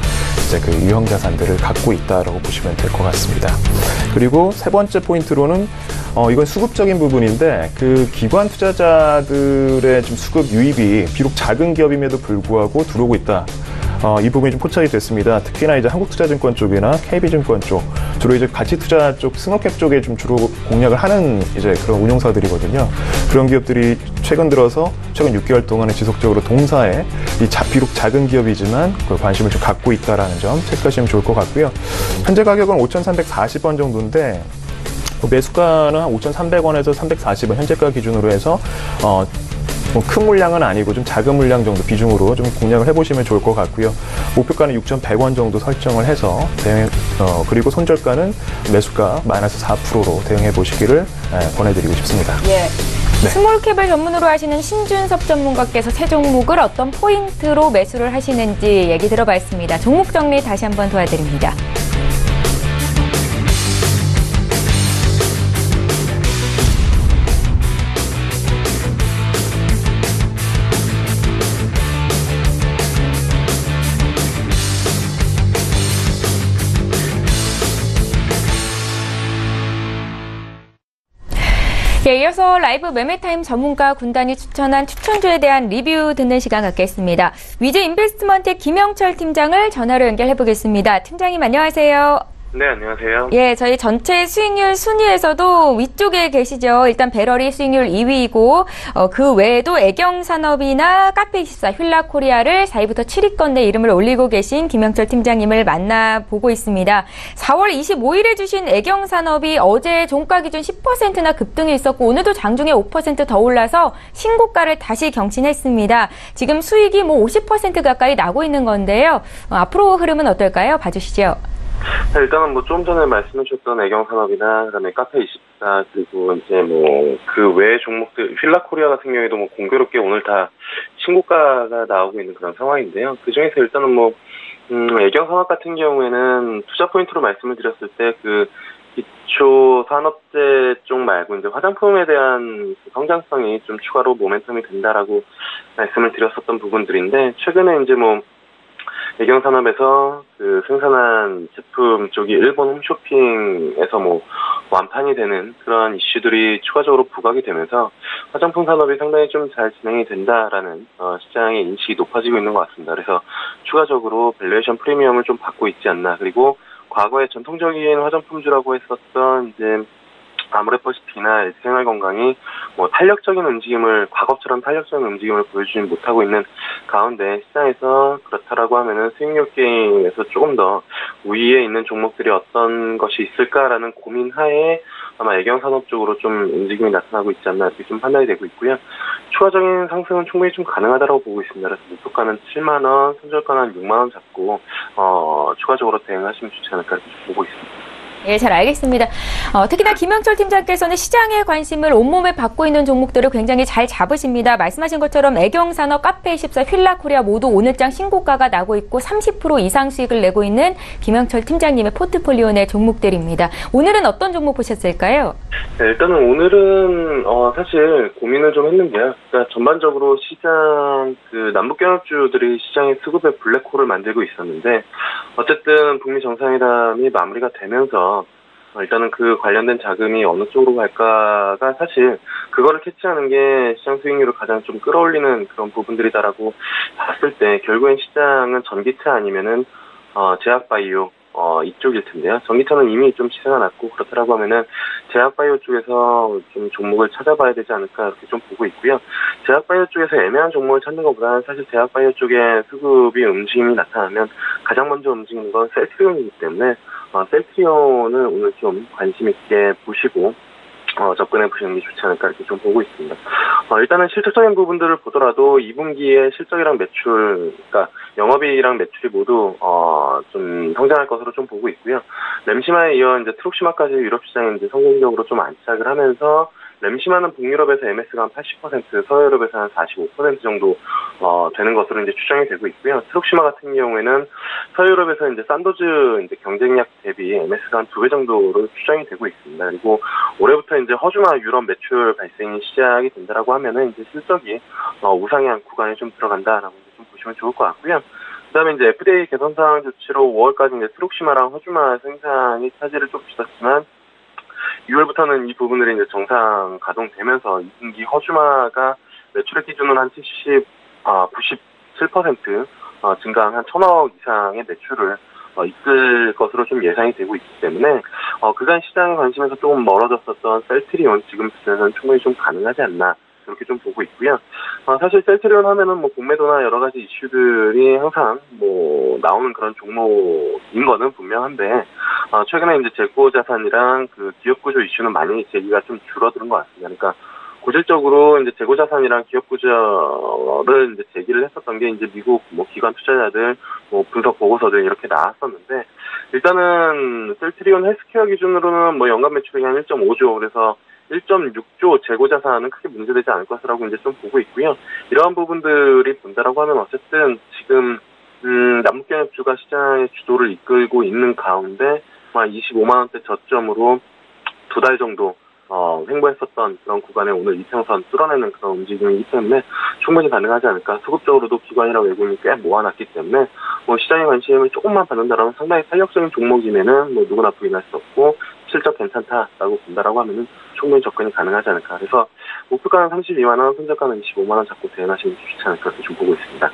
이제 그 유형 자산들을 갖고 있다라고 보시면 될 것 같습니다. 그리고 세 번째 포인트로는 이건 수급적인 부분인데, 그 기관 투자자들의 좀 수급 유입이 비록 작은 기업임에도 불구하고 들어오고 있다. 이 부분이 좀 포착이 됐습니다. 특히나 이제 한국투자증권 쪽이나 KB증권 쪽, 주로 이제 가치투자 쪽, 스몰캡 쪽에 좀 주로 공략을 하는 이제 그런 운용사들이거든요. 그런 기업들이 최근 6개월 동안에 지속적으로 동사에 비록 작은 기업이지만 그 관심을 좀 갖고 있다라는 점 체크하시면 좋을 것 같고요. 현재 가격은 5,340원 정도인데, 매수가는 한 5,300원에서 340원 현재가 기준으로 해서 큰 물량은 아니고 좀 작은 물량 정도 비중으로 좀 공략을 해보시면 좋을 것 같고요. 목표가는 6,100원 정도 설정을 해서 그리고 손절가는 매수가 마이너스 4%로 대응해 보시기를 권해드리고 싶습니다. 예. 네. 스몰캡을 전문으로 하시는 신준섭 전문가께서 새 종목을 어떤 포인트로 매수를 하시는지 얘기 들어봤습니다. 종목 정리 다시 한번 도와드립니다. 예, 이어서 라이브 매매타임 전문가 군단이 추천한 추천주에 대한 리뷰 듣는 시간 갖겠습니다. 위즈 인베스트먼트의 김영철 팀장을 전화로 연결해보겠습니다. 팀장님 안녕하세요. 네, 안녕하세요. 예, 저희 전체 수익률 순위에서도 위쪽에 계시죠. 일단 배럴이 수익률 2위이고 그 외에도 애경산업이나 카페24, 휠라코리아를 4위부터 7위권대 이름을 올리고 계신 김영철 팀장님을 만나보고 있습니다. 4월 25일에 주신 애경산업이 어제 종가 기준 10%나 급등이 있었고 오늘도 장중에 5% 더 올라서 신고가를 다시 경신했습니다. 지금 수익이 50% 가까이 나고 있는 건데요. 앞으로 흐름은 어떨까요? 봐주시죠. 일단은 뭐 좀 전에 말씀해주셨던 애경산업이나 그다음에 카페24 그리고 이제 뭐 그 외 종목들 휠라코리아 같은 경우에도 뭐 공교롭게 오늘 다 신고가가 나오고 있는 그런 상황인데요. 그 중에서 일단은 뭐 애경산업 같은 경우에는 투자 포인트로 말씀을 드렸을 때 그 기초 산업재 쪽 말고 이제 화장품에 대한 성장성이 좀 추가로 모멘텀이 된다라고 말씀을 드렸었던 부분들인데 최근에 이제 뭐 애경산업에서 그 생산한 제품 쪽이 일본 홈쇼핑에서 뭐 완판이 되는 그런 이슈들이 추가적으로 부각이 되면서 화장품 산업이 상당히 좀 잘 진행이 된다라는 시장의 인식이 높아지고 있는 것 같습니다. 그래서 추가적으로 밸류에이션 프리미엄을 좀 받고 있지 않나. 그리고 과거에 전통적인 화장품주라고 했었던 이제 아모레퍼시픽이나 생활건강이 뭐 과거처럼 탄력적인 움직임을 보여주지 못하고 있는 가운데 시장에서 그렇다라고 하면은 수익률 게임에서 조금 더 우위에 있는 종목들이 어떤 것이 있을까라는 고민 하에 아마 애경산업 쪽으로 좀 움직임이 나타나고 있지 않나 이렇게 좀 판단이 되고 있고요. 추가적인 상승은 충분히 좀 가능하다고 보고 있습니다. 그래서 목표가는 7만 원, 손절가는 6만 원 잡고 추가적으로 대응하시면 좋지 않을까 이렇게 보고 있습니다. 예, 잘 알겠습니다. 특히나 김영철 팀장께서는 시장의 관심을 온몸에 받고 있는 종목들을 굉장히 잘 잡으십니다. 말씀하신 것처럼 애경산업, 카페24, 휠라코리아 모두 오늘장 신고가가 나고 있고 30% 이상 수익을 내고 있는 김영철 팀장님의 포트폴리오 내 종목들입니다. 오늘은 어떤 종목 보셨을까요? 네, 일단은 오늘은 사실 고민을 좀 했는데요. 그러니까 전반적으로 시장 그 남북경협주들이 시장의 수급의 블랙홀을 만들고 있었는데 어쨌든 북미 정상회담이 마무리가 되면서 일단은 그 관련된 자금이 어느 쪽으로 갈까가 사실 그거를 캐치하는 게 시장 수익률을 가장 좀 끌어올리는 그런 부분들이다라고 봤을 때 결국엔 시장은 전기차 아니면은 제약바이오 이쪽일 텐데요. 전기차는 이미 좀 시세가 낮고 그렇다라고 하면은 제약바이오 쪽에서 좀 종목을 찾아봐야 되지 않을까 이렇게 좀 보고 있고요. 제약바이오 쪽에서 애매한 종목을 찾는 것보다는 사실 제약바이오 쪽에 수급이 움직임이 나타나면 가장 먼저 움직이는 건 셀트리온이기 때문에 셀트리온을 오늘 좀 관심 있게 보시고 접근해 보시는 게 좋지 않을까 이렇게 좀 보고 있습니다. 일단은 실질적인 부분들을 보더라도 2분기에 실적이랑 매출, 그러니까 영업이익이랑 매출이 모두 좀 성장할 것으로 좀 보고 있고요. 램시마에 이어 이제 트룩시마까지 유럽 시장에 이제 성공적으로 좀 안착을 하면서 램시마는 북유럽에서 MS가 한 80%, 서유럽에서 한 45% 정도 되는 것으로 이제 추정이 되고 있고요. 트룩시마 같은 경우에는 서유럽에서 이제 산도즈 이제 경쟁력 대비 MS가 한 2배 정도로 추정이 되고 있습니다. 그리고 올해부터 이제 허주마 유럽 매출 발생이 시작이 된다라고 하면은 이제 실적이 우상향 구간에 좀 들어간다라고 좀 보시면 좋을 것 같고요. 그다음에 이제 FDA 개선사항 조치로 5월까지 이제 트룩시마랑 허주마 생산이 차질을 좀 빚었지만 6월부터는 이 부분들이 이제 정상 가동되면서 2분기 허주마가 매출액 기준으로 한 97% 증가한 한 1,000억 이상의 매출을 이끌 것으로 좀 예상이 되고 있기 때문에 그간 시장의 관심에서 조금 멀어졌었던 셀트리온 지금 시장에서는 충분히 좀 가능하지 않나 이렇게 좀 보고 있고요. 사실 셀트리온 하면은 뭐 공매도나 여러 가지 이슈들이 항상 뭐 나오는 그런 종목인 거는 분명한데 최근에 이제 재고 자산이랑 그 기업 구조 이슈는 많이 제기가 좀 줄어드는 것 같습니다. 그러니까 고질적으로 이제 재고 자산이랑 기업 구조를 이제 제기를 했었던 게 이제 미국 뭐 기관 투자자들 뭐 분석 보고서들 이렇게 나왔었는데 일단은 셀트리온 헬스케어 기준으로는 뭐 연간 매출이 한 1.5조 그래서 1.6조 재고 자산은 크게 문제되지 않을 것이라고 이제 좀 보고 있고요. 이러한 부분들이 본다라고 하면 어쨌든 지금 남북경협주가 시장의 주도를 이끌고 있는 가운데 25만 원대 저점으로 2달 정도 횡보했었던 그런 구간에 오늘 이평선 뚫어내는 그런 움직임이기 때문에 충분히 가능하지 않을까. 수급적으로도 기관이나 외국인이 꽤 모아놨기 때문에 뭐 시장의 관심을 조금만 받는다라면 상당히 탄력적인 종목이면은 뭐 누구나 부인할 수 없고 실적 괜찮다라고 본다라고 하면은 충분히 접근이 가능하지 않을까. 그래서 목표가는 32만 원, 손절가는 25만 원 잡고 대응하시는 게 좋지 않을까 이렇게 좀 보고 있습니다.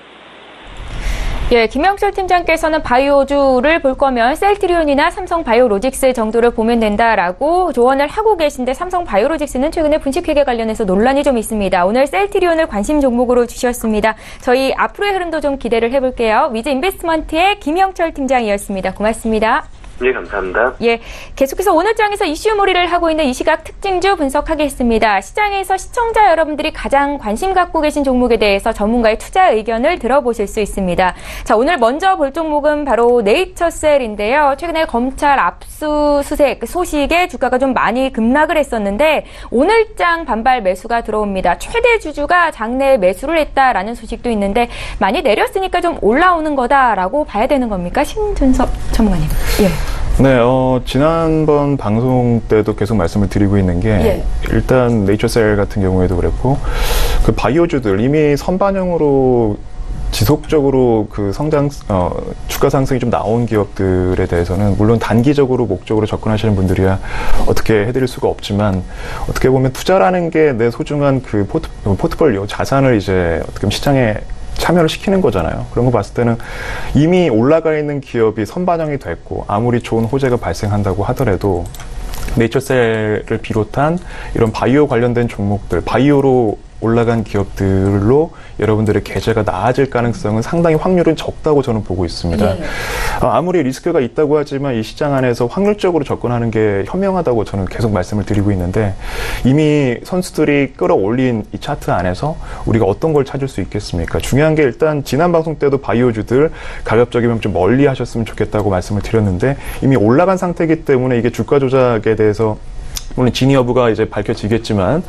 예, 김영철 팀장께서는 바이오주를 볼 거면 셀트리온이나 삼성바이오로직스 정도를 보면 된다라고 조언을 하고 계신데 삼성바이오로직스는 최근에 분식회계 관련해서 논란이 좀 있습니다. 오늘 셀트리온을 관심 종목으로 주셨습니다. 저희 앞으로의 흐름도 좀 기대를 해볼게요. 위즈 인베스트먼트의 김영철 팀장이었습니다. 고맙습니다. 네, 감사합니다. 예, 계속해서 오늘 장에서 이슈몰이를 하고 있는 이 시각 특징주 분석하겠습니다. 시장에서 시청자 여러분들이 가장 관심 갖고 계신 종목에 대해서 전문가의 투자 의견을 들어보실 수 있습니다. 자, 오늘 먼저 볼 종목은 바로 네이처셀인데요. 최근에 검찰 압수수색 소식에 주가가 좀 많이 급락을 했었는데 오늘 장 반발 매수가 들어옵니다. 최대 주주가 장내 매수를 했다라는 소식도 있는데 많이 내렸으니까 좀 올라오는 거다라고 봐야 되는 겁니까? 신준섭 전문가님. 예. 네, 지난번 방송 때도 계속 말씀을 드리고 있는 게, 예. 일단 네이처셀 같은 경우에도 그랬고, 그 바이오주들 이미 선반영으로 지속적으로 그 주가 상승이 좀 나온 기업들에 대해서는 물론 단기적으로 목적으로 접근하시는 분들이야 어떻게 해드릴 수가 없지만, 어떻게 보면 투자라는 게 내 소중한 그 포트폴리오 자산을 이제 어떻게 보면 시장에 참여를 시키는 거잖아요. 그런 거 봤을 때는 이미 올라가 있는 기업이 선반영이 됐고 아무리 좋은 호재가 발생한다고 하더라도 네이처셀을 비롯한 이런 바이오 관련된 종목들, 바이오로 올라간 기업들로 여러분들의 계좌가 나아질 가능성은 상당히 확률은 적다고 저는 보고 있습니다. 네. 아무리 리스크가 있다고 하지만 이 시장 안에서 확률적으로 접근하는 게 현명하다고 저는 계속 말씀을 드리고 있는데, 이미 선수들이 끌어올린 이 차트 안에서 우리가 어떤 걸 찾을 수 있겠습니까? 중요한 게 일단 지난 방송 때도 바이오주들 가급적이면 좀 멀리 하셨으면 좋겠다고 말씀을 드렸는데, 이미 올라간 상태이기 때문에 이게 주가 조작에 대해서 물론 진위 여부가 이제 밝혀지겠지만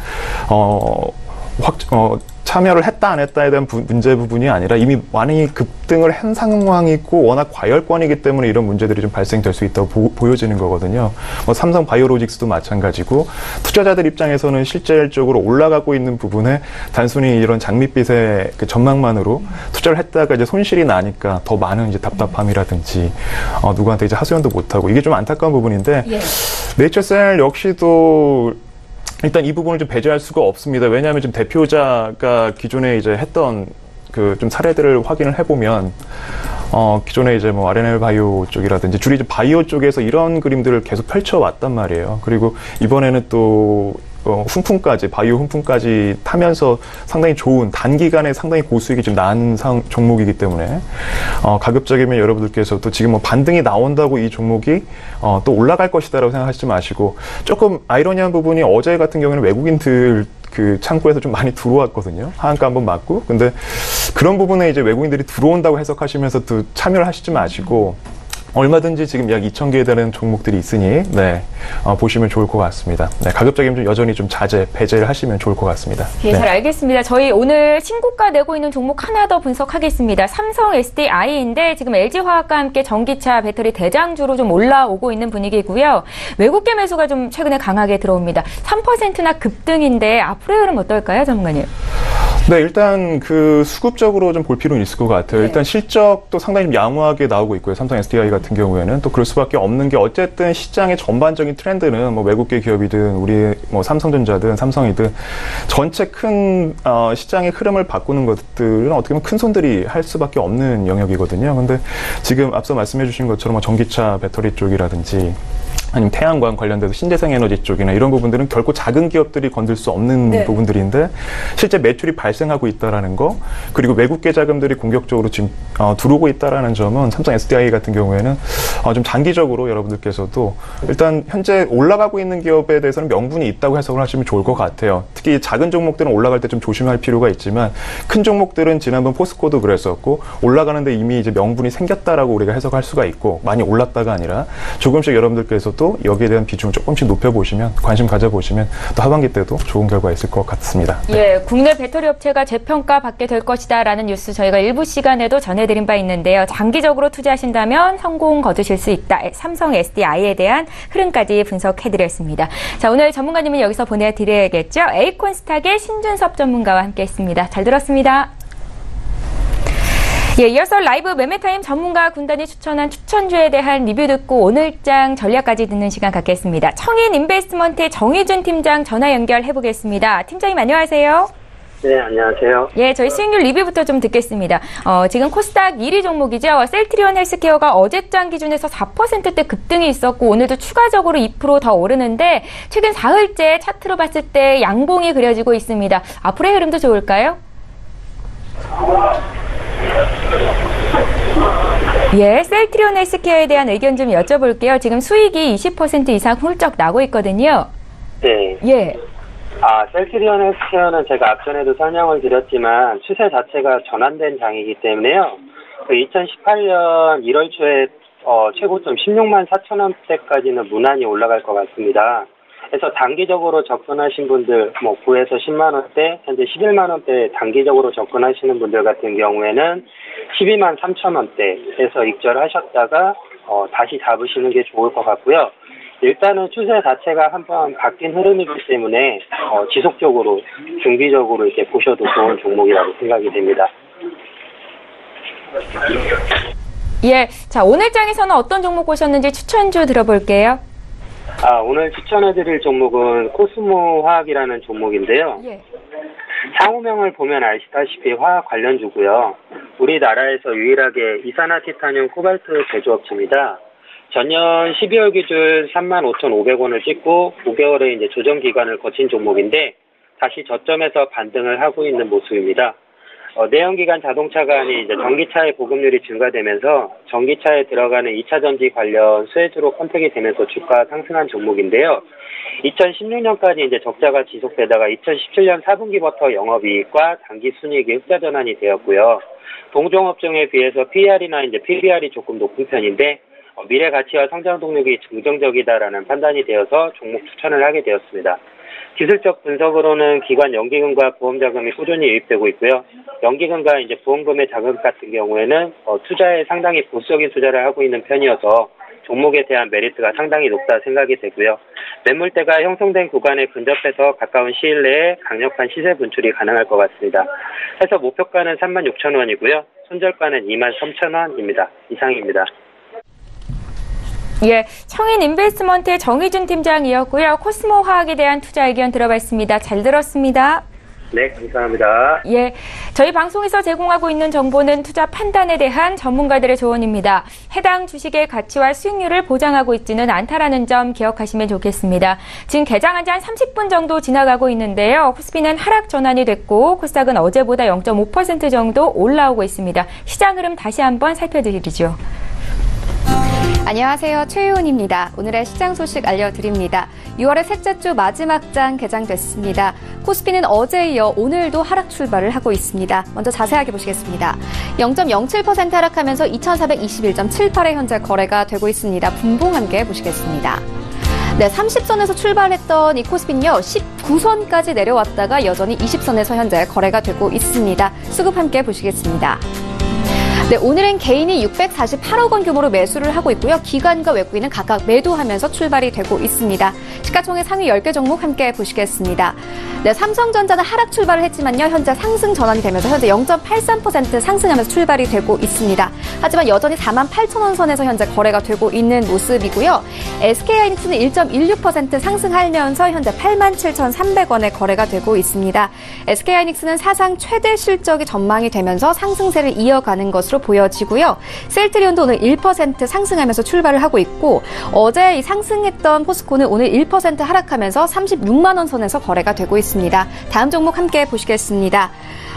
참여를 했다 안 했다에 대한 문제 부분이 아니라 이미 많이 급등을 한 상황이고 워낙 과열권이기 때문에 이런 문제들이 좀 발생될 수 있다고 보여지는 거거든요. 삼성 바이오로직스도 마찬가지고, 투자자들 입장에서는 실질적으로 올라가고 있는 부분에 단순히 이런 장밋빛의 그 전망만으로 투자를 했다가 이제 손실이 나니까 더 많은 이제 답답함이라든지 누구한테 이제 하소연도 못하고, 이게 좀 안타까운 부분인데, 예. 네이처셀 역시도 일단 이 부분을 좀 배제할 수가 없습니다. 왜냐하면 지금 대표자가 기존에 이제 했던 그 좀 사례들을 확인을 해보면, 기존에 이제 뭐 RNL 바이오 쪽이라든지 주로 이제 바이오 쪽에서 이런 그림들을 계속 펼쳐왔단 말이에요. 그리고 이번에는 또 훈풍까지, 바이오 훈풍까지 타면서 상당히 좋은, 단기간에 상당히 고수익이 좀 나은 종목이기 때문에, 가급적이면 여러분들께서도 지금 뭐 반등이 나온다고 이 종목이, 또 올라갈 것이다라고 생각하시지 마시고, 조금 아이러니한 부분이 어제 같은 경우에는 외국인들 그 창구에서 좀 많이 들어왔거든요. 하한가 한번 맞고. 근데 그런 부분에 이제 외국인들이 들어온다고 해석하시면서 또 참여를 하시지 마시고, 얼마든지 지금 약 2,000개에 달하는 종목들이 있으니, 네, 보시면 좋을 것 같습니다. 네, 가급적이면 좀 여전히 좀 배제를 하시면 좋을 것 같습니다. 예, 네. 잘 알겠습니다. 저희 오늘 신고가 내고 있는 종목 하나 더 분석하겠습니다. 삼성 SDI인데 지금 LG화학과 함께 전기차 배터리 대장주로 좀 올라오고 있는 분위기고요. 외국계 매수가 좀 최근에 강하게 들어옵니다. 3%나 급등인데 앞으로의 흐름 어떨까요, 전문가님? 네, 일단 그 수급적으로 좀 볼 필요는 있을 것 같아요. 네. 일단 실적도 상당히 좀 양호하게 나오고 있고요. 삼성 SDI 같은 경우에는 또 그럴 수밖에 없는 게, 어쨌든 시장의 전반적인 트렌드는 뭐 외국계 기업이든 우리 뭐 삼성전자든 삼성이든 전체 큰 시장의 흐름을 바꾸는 것들은 어떻게 보면 큰 손들이 할 수밖에 없는 영역이거든요. 근데 지금 앞서 말씀해 주신 것처럼 전기차 배터리 쪽이라든지 아니면 태양광 관련돼서 신재생 에너지 쪽이나 이런 부분들은 결코 작은 기업들이 건들 수 없는 네. 부분들인데, 실제 매출이 발생하고 있다라는 거, 그리고 외국계 자금들이 공격적으로 지금 들어오고 있다라는 점은 삼성 SDI 같은 경우에는 좀 장기적으로 여러분들께서도 일단 현재 올라가고 있는 기업에 대해서는 명분이 있다고 해석을 하시면 좋을 것 같아요. 특히 작은 종목들은 올라갈 때 좀 조심할 필요가 있지만, 큰 종목들은 지난번 포스코도 그랬었고 올라가는데 이미 이제 명분이 생겼다라고 우리가 해석할 수가 있고, 많이 올랐다가 아니라 조금씩 여러분들께서도 여기에 대한 비중을 조금씩 높여보시면, 관심 가져보시면 또 하반기 때도 좋은 결과 있을 것 같습니다. 네. 예, 국내 배터리 업체가 재평가 받게 될 것이다라는 뉴스 저희가 일부 시간에도 전해드린 바 있는데요. 장기적으로 투자하신다면 성공 거두실 수 있다. 삼성 SDI에 대한 흐름까지 분석해드렸습니다. 자, 오늘 전문가님은 여기서 보내드려야겠죠. 에이콘스탁의 신준섭 전문가와 함께했습니다. 잘 들었습니다. 예, 이어서 라이브 매매타임 전문가 군단이 추천한 추천주에 대한 리뷰 듣고 오늘장 전략까지 듣는 시간 갖겠습니다. 청인 인베스트먼트의 정희준 팀장 전화 연결해보겠습니다. 팀장님 안녕하세요. 네, 안녕하세요. 예, 저희 수익률 리뷰부터 좀 듣겠습니다. 지금 코스닥 1위 종목이죠. 셀트리온 헬스케어가 어제장 기준에서 4%대 급등이 있었고 오늘도 추가적으로 2% 더 오르는데 최근 사흘째 차트로 봤을 때 양봉이 그려지고 있습니다. 앞으로의 흐름도 좋을까요? 예, 셀트리온 헬스케어에 대한 의견 좀 여쭤볼게요. 지금 수익이 20% 이상 훌쩍 나고 있거든요. 네. 예. 셀트리온 헬스케어는 제가 앞전에도 설명을 드렸지만 추세 자체가 전환된 장이기 때문에요. 2018년 1월 초에 최고점 16만 4천 원대까지는 무난히 올라갈 것 같습니다. 그래서 단기적으로 접근하신 분들, 9에서 10만 원대, 현재 11만 원대 단기적으로 접근하시는 분들 같은 경우에는 12만 3천 원대에서 익절하셨다가 다시 잡으시는 게 좋을 것 같고요. 일단은 추세 자체가 한번 바뀐 흐름이기 때문에 지속적으로, 중기적으로 이렇게 보셔도 좋은 종목이라고 생각이 됩니다. 예, 자, 오늘 장에서는 어떤 종목 보셨는지 추천주 들어볼게요. 오늘 추천해드릴 종목은 코스모 화학이라는 종목인데요. 예. 상호명을 보면 아시다시피 화학 관련주고요. 우리나라에서 유일하게 이산화티타늄 코발트 제조업체입니다. 전년 12월 기준 35,500원을 찍고 5개월의 이제 조정 기간을 거친 종목인데 다시 저점에서 반등을 하고 있는 모습입니다. 내연기관 자동차 간이 이제 전기차의 보급률이 증가되면서 전기차에 들어가는 2차 전지 관련 수혜주로 컨택이 되면서 주가 상승한 종목인데요. 2016년까지 이제 적자가 지속되다가 2017년 4분기부터 영업이익과 당기 순이익이 흑자 전환이 되었고요. 동종업종에 비해서 PER이나 이제 PBR이 조금 높은 편인데 미래 가치와 성장 동력이 긍정적이다라는 판단이 되어서 종목 추천을 하게 되었습니다. 기술적 분석으로는 기관 연기금과 보험 자금이 꾸준히 유입되고 있고요. 연기금과 이제 보험금의 자금 같은 경우에는 투자에 상당히 보수적인 투자를 하고 있는 편이어서 종목에 대한 메리트가 상당히 높다 생각이 되고요. 매물대가 형성된 구간에 근접해서 가까운 시일 내에 강력한 시세 분출이 가능할 것 같습니다. 해서 목표가는 36,000원이고요. 손절가는 23,000원입니다. 이상입니다. 예, 청인 인베스트먼트의 정희준 팀장이었고요. 코스모 화학에 대한 투자 의견 들어봤습니다. 잘 들었습니다. 네, 감사합니다. 예, 저희 방송에서 제공하고 있는 정보는 투자 판단에 대한 전문가들의 조언입니다. 해당 주식의 가치와 수익률을 보장하고 있지는 않다라는 점 기억하시면 좋겠습니다. 지금 개장한 지 한 30분 정도 지나가고 있는데요. 코스피는 하락 전환이 됐고 코스닥은 어제보다 0.5% 정도 올라오고 있습니다. 시장 흐름 다시 한번 살펴드리죠. 안녕하세요. 최유은입니다. 오늘의 시장 소식 알려드립니다. 6월의 셋째 주 마지막 장 개장됐습니다. 코스피는 어제에 이어 오늘도 하락 출발을 하고 있습니다. 먼저 자세하게 보시겠습니다. 0.07% 하락하면서 2421.78에 현재 거래가 되고 있습니다. 분봉 함께 보시겠습니다. 네, 30선에서 출발했던 이 코스피는요, 19선까지 내려왔다가 여전히 20선에서 현재 거래가 되고 있습니다. 수급 함께 보시겠습니다. 네, 오늘은 개인이 648억 원 규모로 매수를 하고 있고요. 기관과 외국인은 각각 매도하면서 출발이 되고 있습니다. 시가총액 상위 10개 종목 함께 보시겠습니다. 네, 삼성전자는 하락 출발을 했지만요. 현재 상승 전환이 되면서 현재 0.83% 상승하면서 출발이 되고 있습니다. 하지만 여전히 48,000원 선에서 현재 거래가 되고 있는 모습이고요. SK하이닉스는 1.16% 상승하면서 현재 87,300원에 거래가 되고 있습니다. SK하이닉스는 사상 최대 실적이 전망이 되면서 상승세를 이어가는 것으로 보여지고요. 셀트리온도 오늘 1% 상승하면서 출발을 하고 있고 어제 이 상승했던 포스코는 오늘 1% 하락하면서 36만 원 선에서 거래가 되고 있습니다. 다음 종목 함께 보시겠습니다.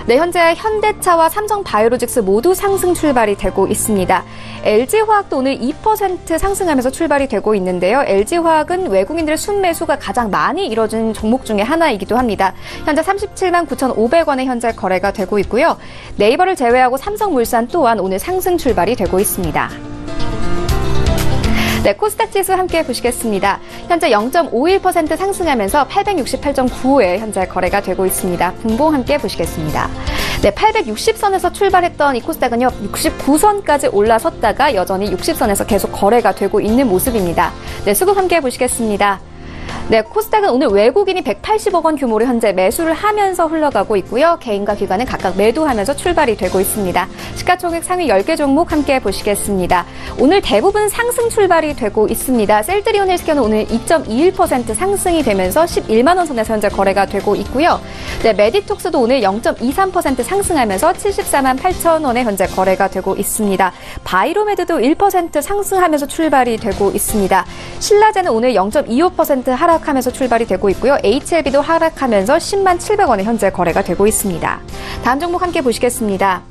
네, 현재 현대차와 삼성바이오로직스 모두 상승 출발이 되고 있습니다. LG화학도 오늘 2% 상승하면서 출발이 되고 있는데요. LG화학은 외국인들의 순매수가 가장 많이 이뤄진 종목 중에 하나이기도 합니다. 현재 37만 9,500원에 현재 거래가 되고 있고요. 네이버를 제외하고 삼성물산 또한 오늘 상승 출발이 되고 있습니다. 네, 코스닥 지수 함께 보시겠습니다. 현재 0.51% 상승하면서 868.95에 현재 거래가 되고 있습니다. 분봉 함께 보시겠습니다. 네, 860선에서 출발했던 이 코스닥은요, 69선까지 올라섰다가 여전히 60선에서 계속 거래가 되고 있는 모습입니다. 네, 수급 함께 보시겠습니다. 네, 코스닥은 오늘 외국인이 180억 원 규모로 현재 매수를 하면서 흘러가고 있고요. 개인과 기관은 각각 매도하면서 출발이 되고 있습니다. 시가총액 상위 10개 종목 함께 보시겠습니다. 오늘 대부분 상승 출발이 되고 있습니다. 셀트리온 헬스케어는 오늘 2.21% 상승이 되면서 11만 원 선에서 현재 거래가 되고 있고요. 네, 메디톡스도 오늘 0.23% 상승하면서 74만 8천 원에 현재 거래가 되고 있습니다. 바이로메드도 1% 상승하면서 출발이 되고 있습니다. 신라제는 오늘 0.25% 하락하면서 출발이 되고 있고요. HLB도 하락하면서 10만 700원에 현재 거래가 되고 있습니다. 다음 종목 함께 보시겠습니다.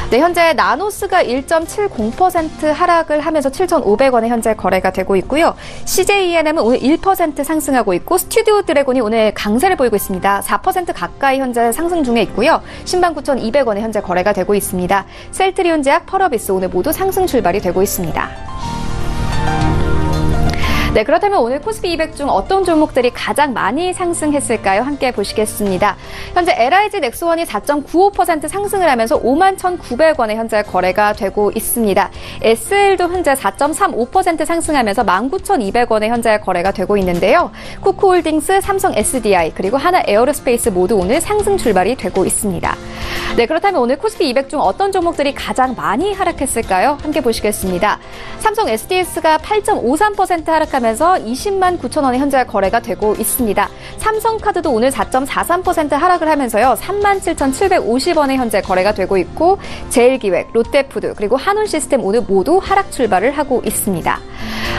네, 현재 나노스가 1.70% 하락을 하면서 7,500원에 현재 거래가 되고 있고요. CJENM은 오늘 1% 상승하고 있고 스튜디오 드래곤이 오늘 강세를 보이고 있습니다. 4% 가까이 현재 상승 중에 있고요. 109,200원에 현재 거래가 되고 있습니다. 셀트리온 제약, 펄어비스 오늘 모두 상승 출발이 되고 있습니다. 네, 그렇다면 오늘 코스피 200 중 어떤 종목들이 가장 많이 상승했을까요? 함께 보시겠습니다. 현재 LIG 넥스원이 4.95% 상승을 하면서 51,900원에 현재 거래가 되고 있습니다. SL도 현재 4.35% 상승하면서 19,200원에 현재 거래가 되고 있는데요. 쿠쿠홀딩스, 삼성 SDI, 그리고 하나 에어로스페이스 모두 오늘 상승 출발이 되고 있습니다. 네, 그렇다면 오늘 코스피 200 중 어떤 종목들이 가장 많이 하락했을까요? 함께 보시겠습니다. 삼성 SDS가 8.53% 하락하면서 20만 9천 원에 현재 거래가 되고 있습니다. 삼성카드도 오늘 4.43% 하락을 하면서요. 37,750원에 현재 거래가 되고 있고 제일기획, 롯데푸드, 그리고 한운시스템 오늘 모두 하락 출발을 하고 있습니다.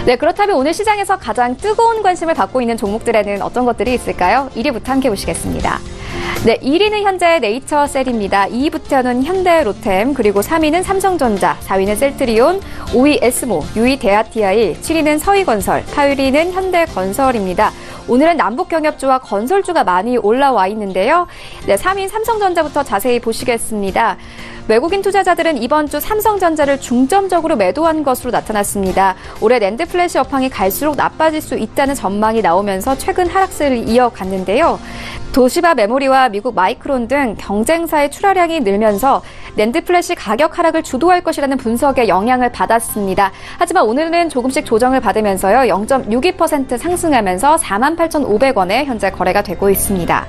네, 그렇다면 오늘 시장에서 가장 뜨거운 관심을 받고 있는 종목들에는 어떤 것들이 있을까요? 1위부터 함께 보시겠습니다. 네, 1위는 현재 네이처셀입니다. 2위부터는 현대로템, 그리고 3위는 삼성전자, 4위는 셀트리온, 5위 에스모, 6위 대아TI, 7위는 서희건설, 8위는 현대건설입니다. 오늘은 남북경협주와 건설주가 많이 올라와 있는데요. 네, 3위 삼성전자부터 자세히 보시겠습니다. 외국인 투자자들은 이번 주 삼성전자를 중점적으로 매도한 것으로 나타났습니다. 올해 낸드 플래시 업황이 갈수록 나빠질 수 있다는 전망이 나오면서 최근 하락세를 이어갔는데요. 도시바 메모리와 미국 마이크론 등 경쟁사의 출하량이 늘면서 낸드 플래시 가격 하락을 주도할 것이라는 분석에 영향을 받았습니다. 하지만 오늘은 조금씩 조정을 받으면서요. 0.62% 상승하면서 48,500원에 현재 거래가 되고 있습니다.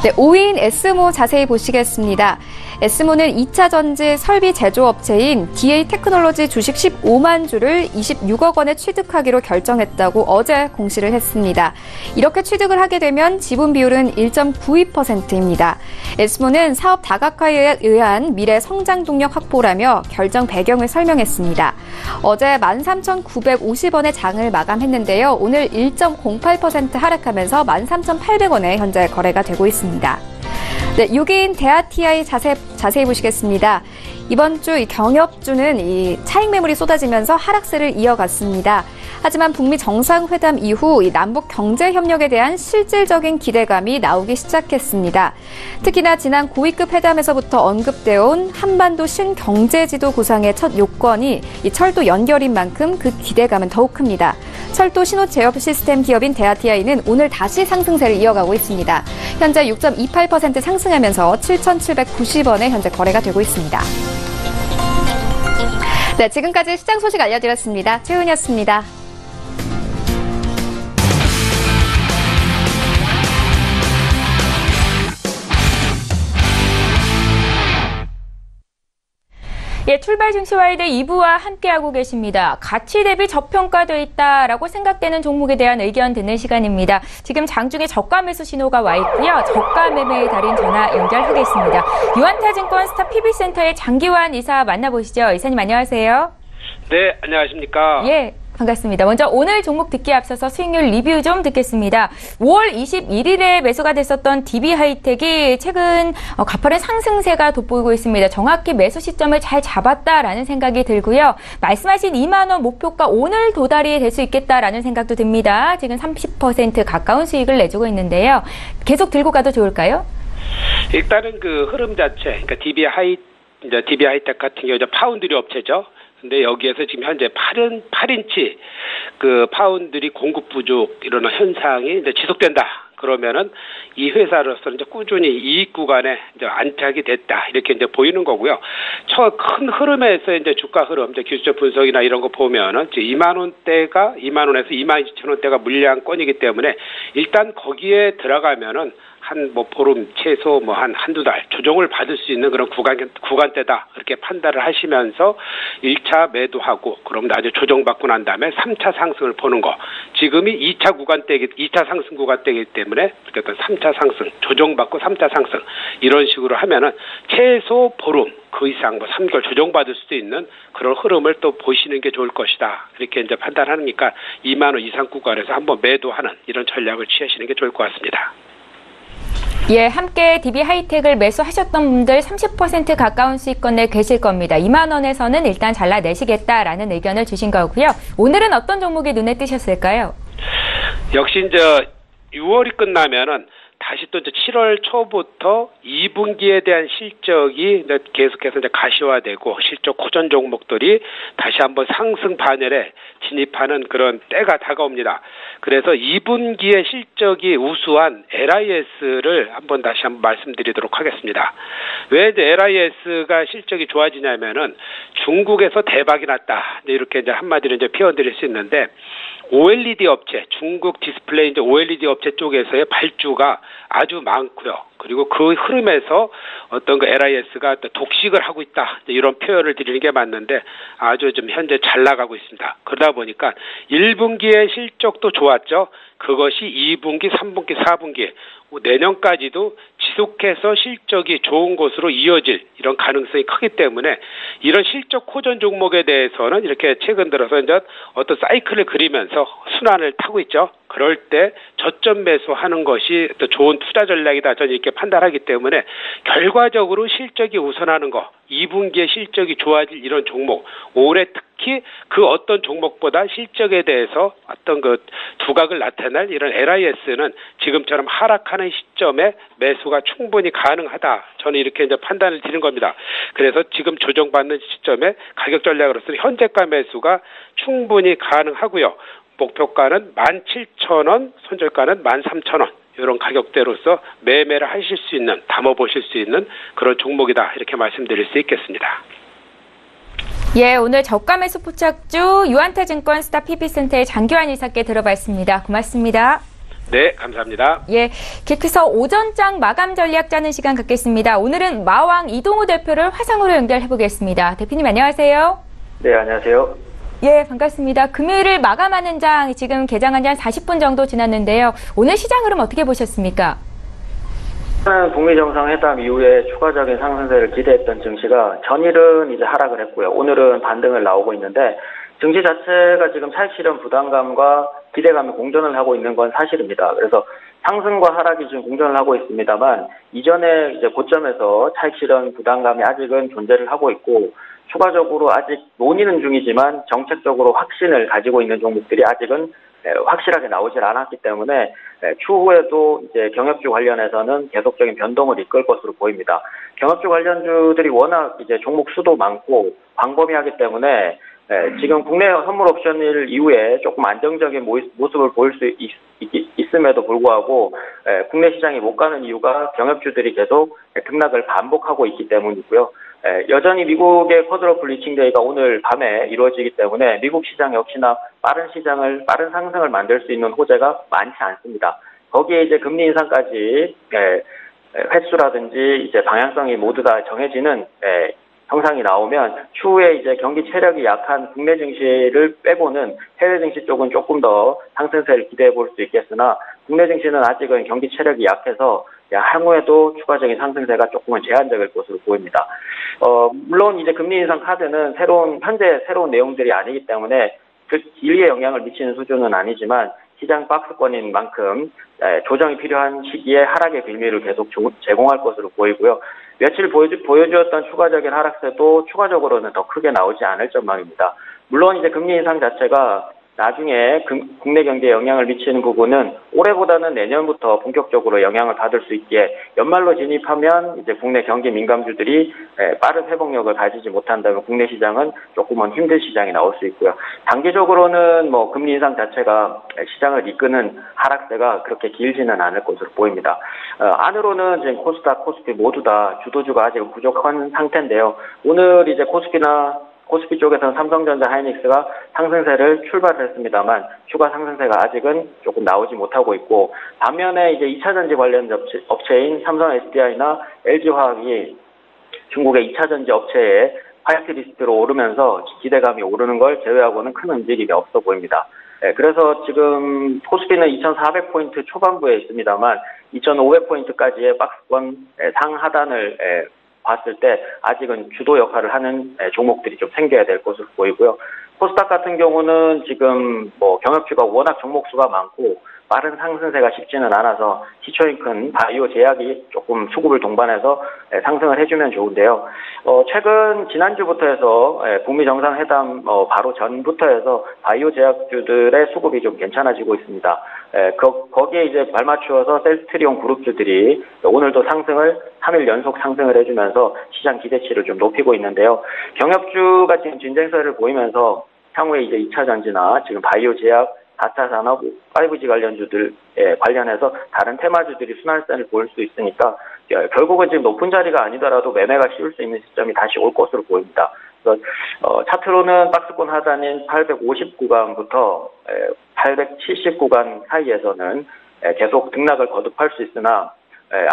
네, 5위인 에스모 자세히 보시겠습니다. 에스모는 2차 전지 설비 제조업체인 DA 테크놀로지 주식 15만 주를 26억 원에 취득하기로 결정했다고 어제 공시를 했습니다. 이렇게 취득을 하게 되면 지분 비율은 1.92%입니다. 에스모는 사업 다각화에 의한 미래 성장 동력 확보라며 결정 배경을 설명했습니다. 어제 13,950원의 장을 마감했는데요. 오늘 1.08% 하락하면서 13,800원에 현재 거래가 되고 있습니다. 네, 6위인 대아TI 자세히 보시겠습니다. 이번 주 이 경협주는 이 차익 매물이 쏟아지면서 하락세를 이어갔습니다. 하지만 북미 정상회담 이후 이 남북 경제 협력에 대한 실질적인 기대감이 나오기 시작했습니다. 특히나 지난 고위급 회담에서부터 언급되어 온 한반도 신경제지도 구상의 첫 요건이 이 철도 연결인 만큼 그 기대감은 더욱 큽니다. 철도 신호 제어 시스템 기업인 대아TI는 오늘 다시 상승세를 이어가고 있습니다. 현재 6.28% 상승하면서 7,790원에 현재 거래가 되고 있습니다. 네, 지금까지 시장 소식 알려드렸습니다. 최은이었습니다. 예, 출발 증시와이드 2부와 함께하고 계십니다. 가치 대비 저평가돼 있다라고 생각되는 종목에 대한 의견 듣는 시간입니다. 지금 장중에 저가 매수 신호가 와 있고요. 저가 매매의 달인 전화 연결하겠습니다. 유한타증권 스타 PB센터의 장기환 이사 만나보시죠. 이사님 안녕하세요. 네, 안녕하십니까. 예. 반갑습니다. 먼저 오늘 종목 듣기에 앞서서 수익률 리뷰 좀 듣겠습니다. 5월 21일에 매수가 됐었던 DB하이텍이 최근 가파른 상승세가 돋보이고 있습니다. 정확히 매수 시점을 잘 잡았다라는 생각이 들고요. 말씀하신 2만 원 목표가 오늘 도달이 될 수 있겠다라는 생각도 듭니다. 지금 30% 가까운 수익을 내주고 있는데요. 계속 들고 가도 좋을까요? 일단은 그 흐름 자체, 그러니까 DB하이텍 같은 경우 파운드리 업체죠. 근데 여기에서 지금 현재 8인치 그 파운드리 공급 부족 이런 현상이 이제 지속된다. 그러면은 이 회사로서는 이제 꾸준히 이익 구간에 이제 안착이 됐다. 이렇게 이제 보이는 거고요. 큰 흐름에서 이제 주가 흐름, 이제 기술적 분석이나 이런 거 보면은 이제 2만 원대가 2만 원에서 2만 2천 원대가 물량권이기 때문에 일단 거기에 들어가면은 한 보름 최소 한두 달 조정을 받을 수 있는 그런 구간대다 이렇게 판단을 하시면서 1차 매도하고 그럼 나중에 조정받고 난 다음에 3차 상승을 보는 거. 지금이 2차 상승 구간대이기 때문에 어떤 3차 상승 조정받고 3차 상승 이런 식으로 하면은 최소 보름 그 이상 3개월 조정받을 수도 있는 그런 흐름을 또 보시는 게 좋을 것이다. 이렇게 이제 판단하니까 2만 원 이상 구간에서 한번 매도하는 이런 전략을 취하시는 게 좋을 것 같습니다. 예, 함께 DB하이텍을 매수하셨던 분들 30% 가까운 수익권 내 계실 겁니다. 2만 원에서는 일단 잘라내시겠다라는 의견을 주신 거고요. 오늘은 어떤 종목이 눈에 띄셨을까요? 역시 이제 6월이 끝나면은 다시 또 이제 7월 초부터 2분기에 대한 실적이 이제 계속해서 이제 가시화되고 실적 호전 종목들이 다시 한번 상승 반열에 진입하는 그런 때가 다가옵니다. 그래서 2분기의 실적이 우수한 LIS를 다시 한번 말씀드리도록 하겠습니다. 왜 이제 LIS가 실적이 좋아지냐면은 중국에서 대박이 났다. 이렇게 이제 한마디로 이제 표현드릴 수 있는데 OLED 업체, 중국 디스플레이 이제 OLED 업체 쪽에서의 발주가 아주 많고요. 그리고 그 흐름에서 어떤 그 LIS가 독식을 하고 있다. 이런 표현을 드리는 게 맞는데 아주 좀 현재 잘 나가고 있습니다. 그러다 보니까 1분기의 실적도 좋았죠. 그것이 2분기, 3분기, 4분기, 내년까지도 지속해서 실적이 좋은 것으로 이어질 이런 가능성이 크기 때문에 이런 실적 호전 종목에 대해서는 이렇게 최근 들어서 이제 어떤 사이클을 그리면서 순환을 타고 있죠. 그럴 때 저점 매수하는 것이 또 좋은 투자 전략이다. 저는 이렇게 판단하기 때문에 결과적으로 실적이 우선하는 거, 2분기에 실적이 좋아질 이런 종목, 올해 특히 그 어떤 종목보다 실적에 대해서 어떤 그 두각을 나타낼 이런 LIS는 지금처럼 하락하는 시점에 매수가 충분히 가능하다. 저는 이렇게 이제 판단을 드리는 겁니다. 그래서 지금 조정받는 시점에 가격 전략으로서는 현재가 매수가 충분히 가능하고요. 목표가는 17,000원, 손절가는 13,000원. 이런 가격대로서 매매를 하실 수 있는, 담아보실 수 있는 그런 종목이다. 이렇게 말씀드릴 수 있겠습니다. 예, 오늘 저가 매수 포착주 유한타증권 스타 PB센터의 장교환 이사께 들어봤습니다. 고맙습니다. 네, 감사합니다. 예, 계속해서 오전장 마감 전략 짜는 시간 갖겠습니다. 오늘은 마왕 이동우 대표를 화상으로 연결해 보겠습니다. 대표님 안녕하세요. 네, 안녕하세요. 예, 반갑습니다. 금요일을 마감하는 장 지금 개장한 지 한 40분 정도 지났는데요. 오늘 시장 흐름 어떻게 보셨습니까? 북미 정상회담 이후에 추가적인 상승세를 기대했던 증시가 전일은 이제 하락을 했고요. 오늘은 반등을 나오고 있는데 증시 자체가 지금 차익 실현 부담감과 기대감이 공존을 하고 있는 건 사실입니다. 그래서 상승과 하락이 지금 공존을 하고 있습니다만 이전에 이제 고점에서 차익 실현 부담감이 아직은 존재를 하고 있고 추가적으로 아직 논의는 중이지만 정책적으로 확신을 가지고 있는 종목들이 아직은 확실하게 나오질 않았기 때문에 추후에도 이제 경협주 관련해서는 계속적인 변동을 이끌 것으로 보입니다. 경협주 관련주들이 워낙 이제 종목 수도 많고 광범위하기 때문에 지금 국내 선물 옵션일 이후에 조금 안정적인 모습을 보일 수 있음에도 불구하고 국내 시장이 못 가는 이유가 경협주들이 계속 등락을 반복하고 있기 때문이고요. 여전히 미국의 쿼드러플 리칭 데이가 오늘 밤에 이루어지기 때문에 미국 시장 역시나 빠른 상승을 만들 수 있는 호재가 많지 않습니다. 거기에 이제 금리 인상까지 횟수라든지 이제 방향성이 모두 다 정해지는 형상이 나오면 추후에 이제 경기 체력이 약한 국내 증시를 빼고는 해외 증시 쪽은 조금 더 상승세를 기대해 볼 수 있겠으나 국내 증시는 아직은 경기 체력이 약해서 향후에도 추가적인 상승세가 조금은 제한적일 것으로 보입니다. 물론 이제 금리 인상 카드는 현재 새로운 내용들이 아니기 때문에 그 길게 영향을 미치는 수준은 아니지만 시장 박스권인 만큼 조정이 필요한 시기에 하락의 빌미를 계속 제공할 것으로 보이고요. 며칠 보여주었던 추가적인 하락세도 추가적으로는 더 크게 나오지 않을 전망입니다. 물론 이제 금리 인상 자체가 나중에 국내 경제에 영향을 미치는 부분은 올해보다는 내년부터 본격적으로 영향을 받을 수 있기에 연말로 진입하면 이제 국내 경기 민감주들이 빠른 회복력을 가지지 못한다면 국내 시장은 조금은 힘든 시장이 나올 수 있고요. 단기적으로는 금리 인상 자체가 시장을 이끄는 하락세가 그렇게 길지는 않을 것으로 보입니다. 안으로는 지금 코스닥, 코스피 모두 다 주도주가 아직 부족한 상태인데요. 오늘 이제 코스피 쪽에서는 삼성전자, 하이닉스가 상승세를 출발했습니다만 추가 상승세가 아직은 조금 나오지 못하고 있고 반면에 이제 2차전지 관련 업체인 삼성 SDI나 LG화학이 중국의 2차전지 업체에 화이트리스트로 오르면서 기대감이 오르는 걸 제외하고는 큰 움직임이 없어 보입니다. 그래서 지금 코스피는 2,400포인트 초반부에 있습니다만 2,500포인트까지의 박스권 상하단을 봤을 때 아직은 주도 역할을 하는 종목들이 좀 생겨야 될 것으로 보이고요. 코스닥 같은 경우는 지금 경협주가 워낙 종목 수가 많고 빠른 상승세가 쉽지는 않아서 시초인 큰 바이오 제약이 조금 수급을 동반해서 상승을 해주면 좋은데요. 최근 지난주부터 해서 북미 정상회담 바로 전부터 해서 바이오 제약주들의 수급이 좀 괜찮아지고 있습니다. 거기에 이제 발맞추어서 셀트리온 그룹주들이 오늘도 3일 연속 상승을 해주면서 시장 기대치를 좀 높이고 있는데요. 경협주가 지금 진정세를 보이면서 향후에 이제 2차 전지나 지금 바이오 제약, 4차 산업, 5G 관련주들에 관련해서 다른 테마주들이 순환세를 보일 수 있으니까 결국은 지금 높은 자리가 아니더라도 매매가 쉬울 수 있는 시점이 다시 올 것으로 보입니다. 그래서 차트로는 박스권 하단인 850 구간부터 870 구간 사이에서는 계속 등락을 거듭할 수 있으나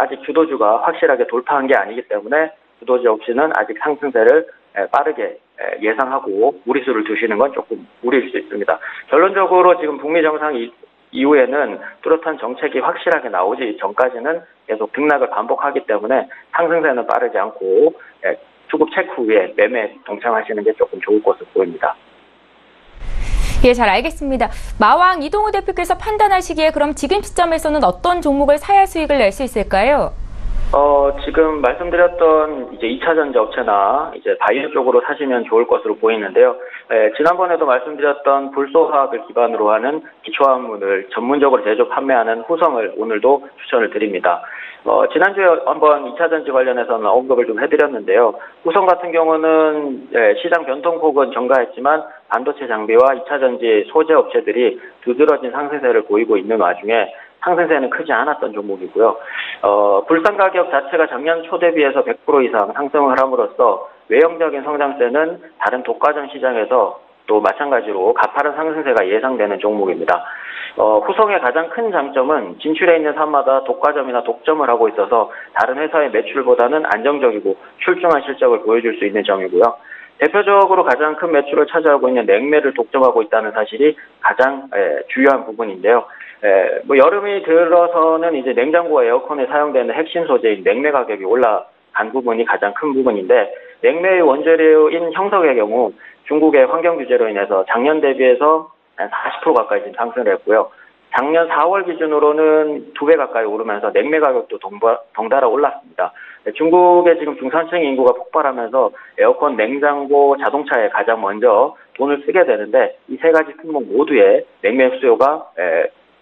아직 주도주가 확실하게 돌파한 게 아니기 때문에 주도주 없이는 아직 상승세를 빠르게 예상하고 무리수를 두시는 건 조금 무리일 수 있습니다. 결론적으로 지금 북미 정상 이후에는 뚜렷한 정책이 확실하게 나오지 전까지는 계속 등락을 반복하기 때문에 상승세는 빠르지 않고 수급 체크 후에 매매 동참하시는 게 조금 좋을 것으로 보입니다. 예, 잘 알겠습니다. 마왕 이동우 대표께서 판단하시기에 그럼 지금 시점에서는 어떤 종목을 사야 수익을 낼 수 있을까요? 지금 말씀드렸던 이제 2차 전지 업체나 이제 바이오 쪽으로 사시면 좋을 것으로 보이는데요. 지난번에도 말씀드렸던 불소화학을 기반으로 하는 기초화합물을 전문적으로 제조 판매하는 후성을 오늘도 추천을 드립니다. 지난주에 한번 2차 전지 관련해서는 언급을 좀 해드렸는데요. 후성 같은 경우는 시장 변동폭은 증가했지만 반도체 장비와 2차 전지 소재 업체들이 두드러진 상승세를 보이고 있는 와중에 상승세는 크지 않았던 종목이고요. 불상 가격 자체가 작년 초 대비해서 100% 이상 상승을 함으로써 외형적인 성장세는 다른 독과점 시장에서 또 마찬가지로 가파른 상승세가 예상되는 종목입니다. 후성의 가장 큰 장점은 진출해 있는 산마다 독과점이나 독점을 하고 있어서 다른 회사의 매출보다는 안정적이고 출중한 실적을 보여줄 수 있는 점이고요. 대표적으로 가장 큰 매출을 차지하고 있는 냉매를 독점하고 있다는 사실이 가장 중요한 부분인데요. 여름이 들어서는 이제 냉장고와 에어컨에 사용되는 핵심 소재인 냉매 가격이 올라간 부분이 가장 큰 부분인데, 냉매의 원재료인 형석의 경우 중국의 환경 규제로 인해서 작년 대비해서 한 40% 가까이 지금 상승을 했고요. 작년 4월 기준으로는 2배 가까이 오르면서 냉매 가격도 덩달아 올랐습니다. 중국의 지금 중산층 인구가 폭발하면서 에어컨, 냉장고, 자동차에 가장 먼저 돈을 쓰게 되는데, 이 세 가지 품목 모두에 냉매 수요가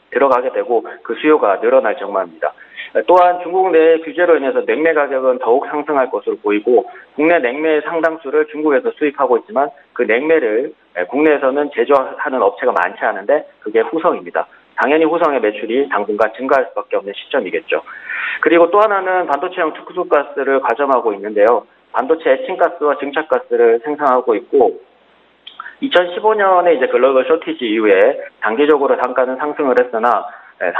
들어가게 되고 그 수요가 늘어날 전망입니다. 또한 중국 내 규제로 인해서 냉매 가격은 더욱 상승할 것으로 보이고, 국내 냉매의 상당수를 중국에서 수입하고 있지만 그 냉매를 국내에서는 제조하는 업체가 많지 않은데 그게 후성입니다. 당연히 후성의 매출이 당분간 증가할 수밖에 없는 시점이겠죠. 그리고 또 하나는 반도체형 특수가스를 가점하고 있는데요. 반도체 애칭가스와 증착가스를 생산하고 있고, 2015년에 이제 글로벌 쇼티지 이후에 단기적으로 단가는 상승을 했으나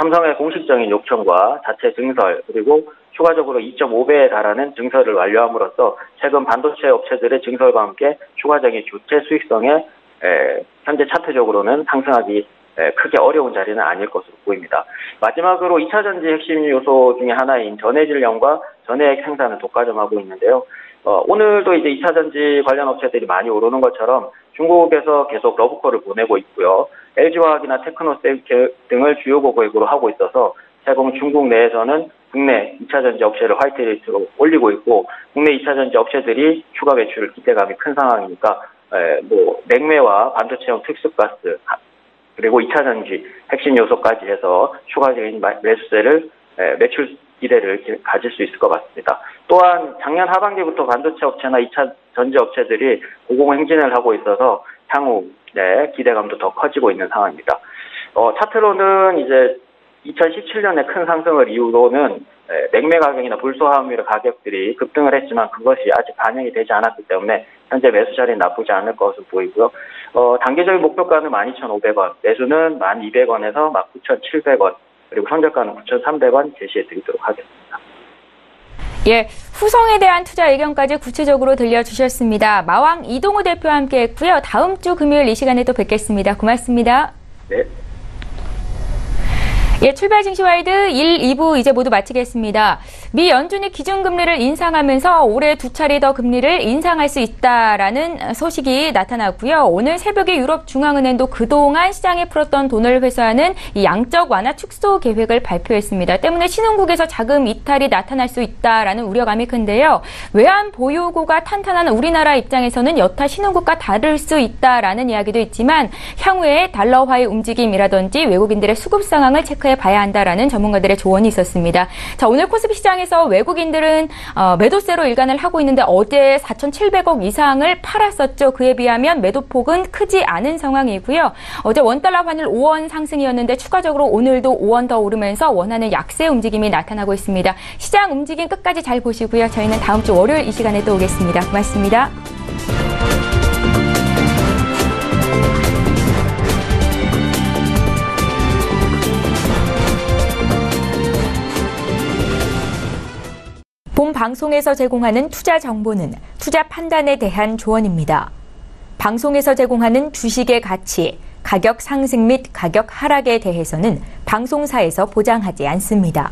삼성의 공식적인 요청과 자체 증설 그리고 추가적으로 2.5배에 달하는 증설을 완료함으로써 최근 반도체 업체들의 증설과 함께 추가적인 주체 수익성에 현재 차트적으로는 상승하기 크게 어려운 자리는 아닐 것으로 보입니다. 마지막으로 2차 전지 핵심 요소 중에 하나인 전해질량과 전해액 생산을 독과점하고 있는데요. 오늘도 이제 2차 전지 관련 업체들이 많이 오르는 것처럼 중국에서 계속 러브콜을 보내고 있고요. LG화학이나 테크노셀 등을 주요 고객으로 하고 있어서 최근 중국 내에서는 국내 2차 전지 업체를 화이트리스트로 올리고 있고, 국내 2차 전지 업체들이 추가 매출 기대감이 큰 상황이니까 냉매와 반도체형 특수가스 그리고 2차 전지 핵심 요소까지 해서 추가적인 매수세를 매출 기대를 가질 수 있을 것 같습니다. 또한 작년 하반기부터 반도체 업체나 2차 전지 업체들이 고공행진을 하고 있어서 향후 기대감도 더 커지고 있는 상황입니다. 차트로는 이제 2017년에 큰 상승을 이후로는 냉매 가격이나 불소화합물 가격들이 급등을 했지만 그것이 아직 반영이 되지 않았기 때문에 현재 매수 자리는 나쁘지 않을 것으로 보이고요. 단기적인 목표가는 12,500원, 매수는 1,200원에서 19,700원, 그리고 선저가는 9,300원 제시해 드리도록 하겠습니다. 예, 후성에 대한 투자 의견까지 구체적으로 들려주셨습니다. 마왕 이동우 대표와 함께했고요. 다음 주 금요일 이 시간에 또 뵙겠습니다. 고맙습니다. 네. 예, 출발 증시와이드 1, 2부 이제 모두 마치겠습니다. 미 연준이 기준금리를 인상하면서 올해 2차례 더 금리를 인상할 수 있다라는 소식이 나타났고요. 오늘 새벽에 유럽중앙은행도 그동안 시장에 풀었던 돈을 회수하는 이 양적 완화 축소 계획을 발표했습니다. 때문에 신흥국에서 자금 이탈이 나타날 수 있다라는 우려감이 큰데요. 외환 보유고가 탄탄한 우리나라 입장에서는 여타 신흥국과 다를 수 있다라는 이야기도 있지만 향후에 달러화의 움직임이라든지 외국인들의 수급 상황을 체크해 봐야 한다라는 전문가들의 조언이 있었습니다. 자, 오늘 코스피 시장에서 외국인들은 매도세로 일관을 하고 있는데 어제 4,700억 이상을 팔았었죠. 그에 비하면 매도폭은 크지 않은 상황이고요. 어제 원달러 환율 5원 상승이었는데 추가적으로 오늘도 5원 더 오르면서 원하는 약세 움직임이 나타나고 있습니다. 시장 움직임 끝까지 잘 보시고요. 저희는 다음 주 월요일 이 시간에 또 오겠습니다. 고맙습니다. 본 방송에서 제공하는 투자 정보는 투자 판단에 대한 조언입니다. 방송에서 제공하는 주식의 가치, 가격 상승 및 가격 하락에 대해서는 방송사에서 보장하지 않습니다.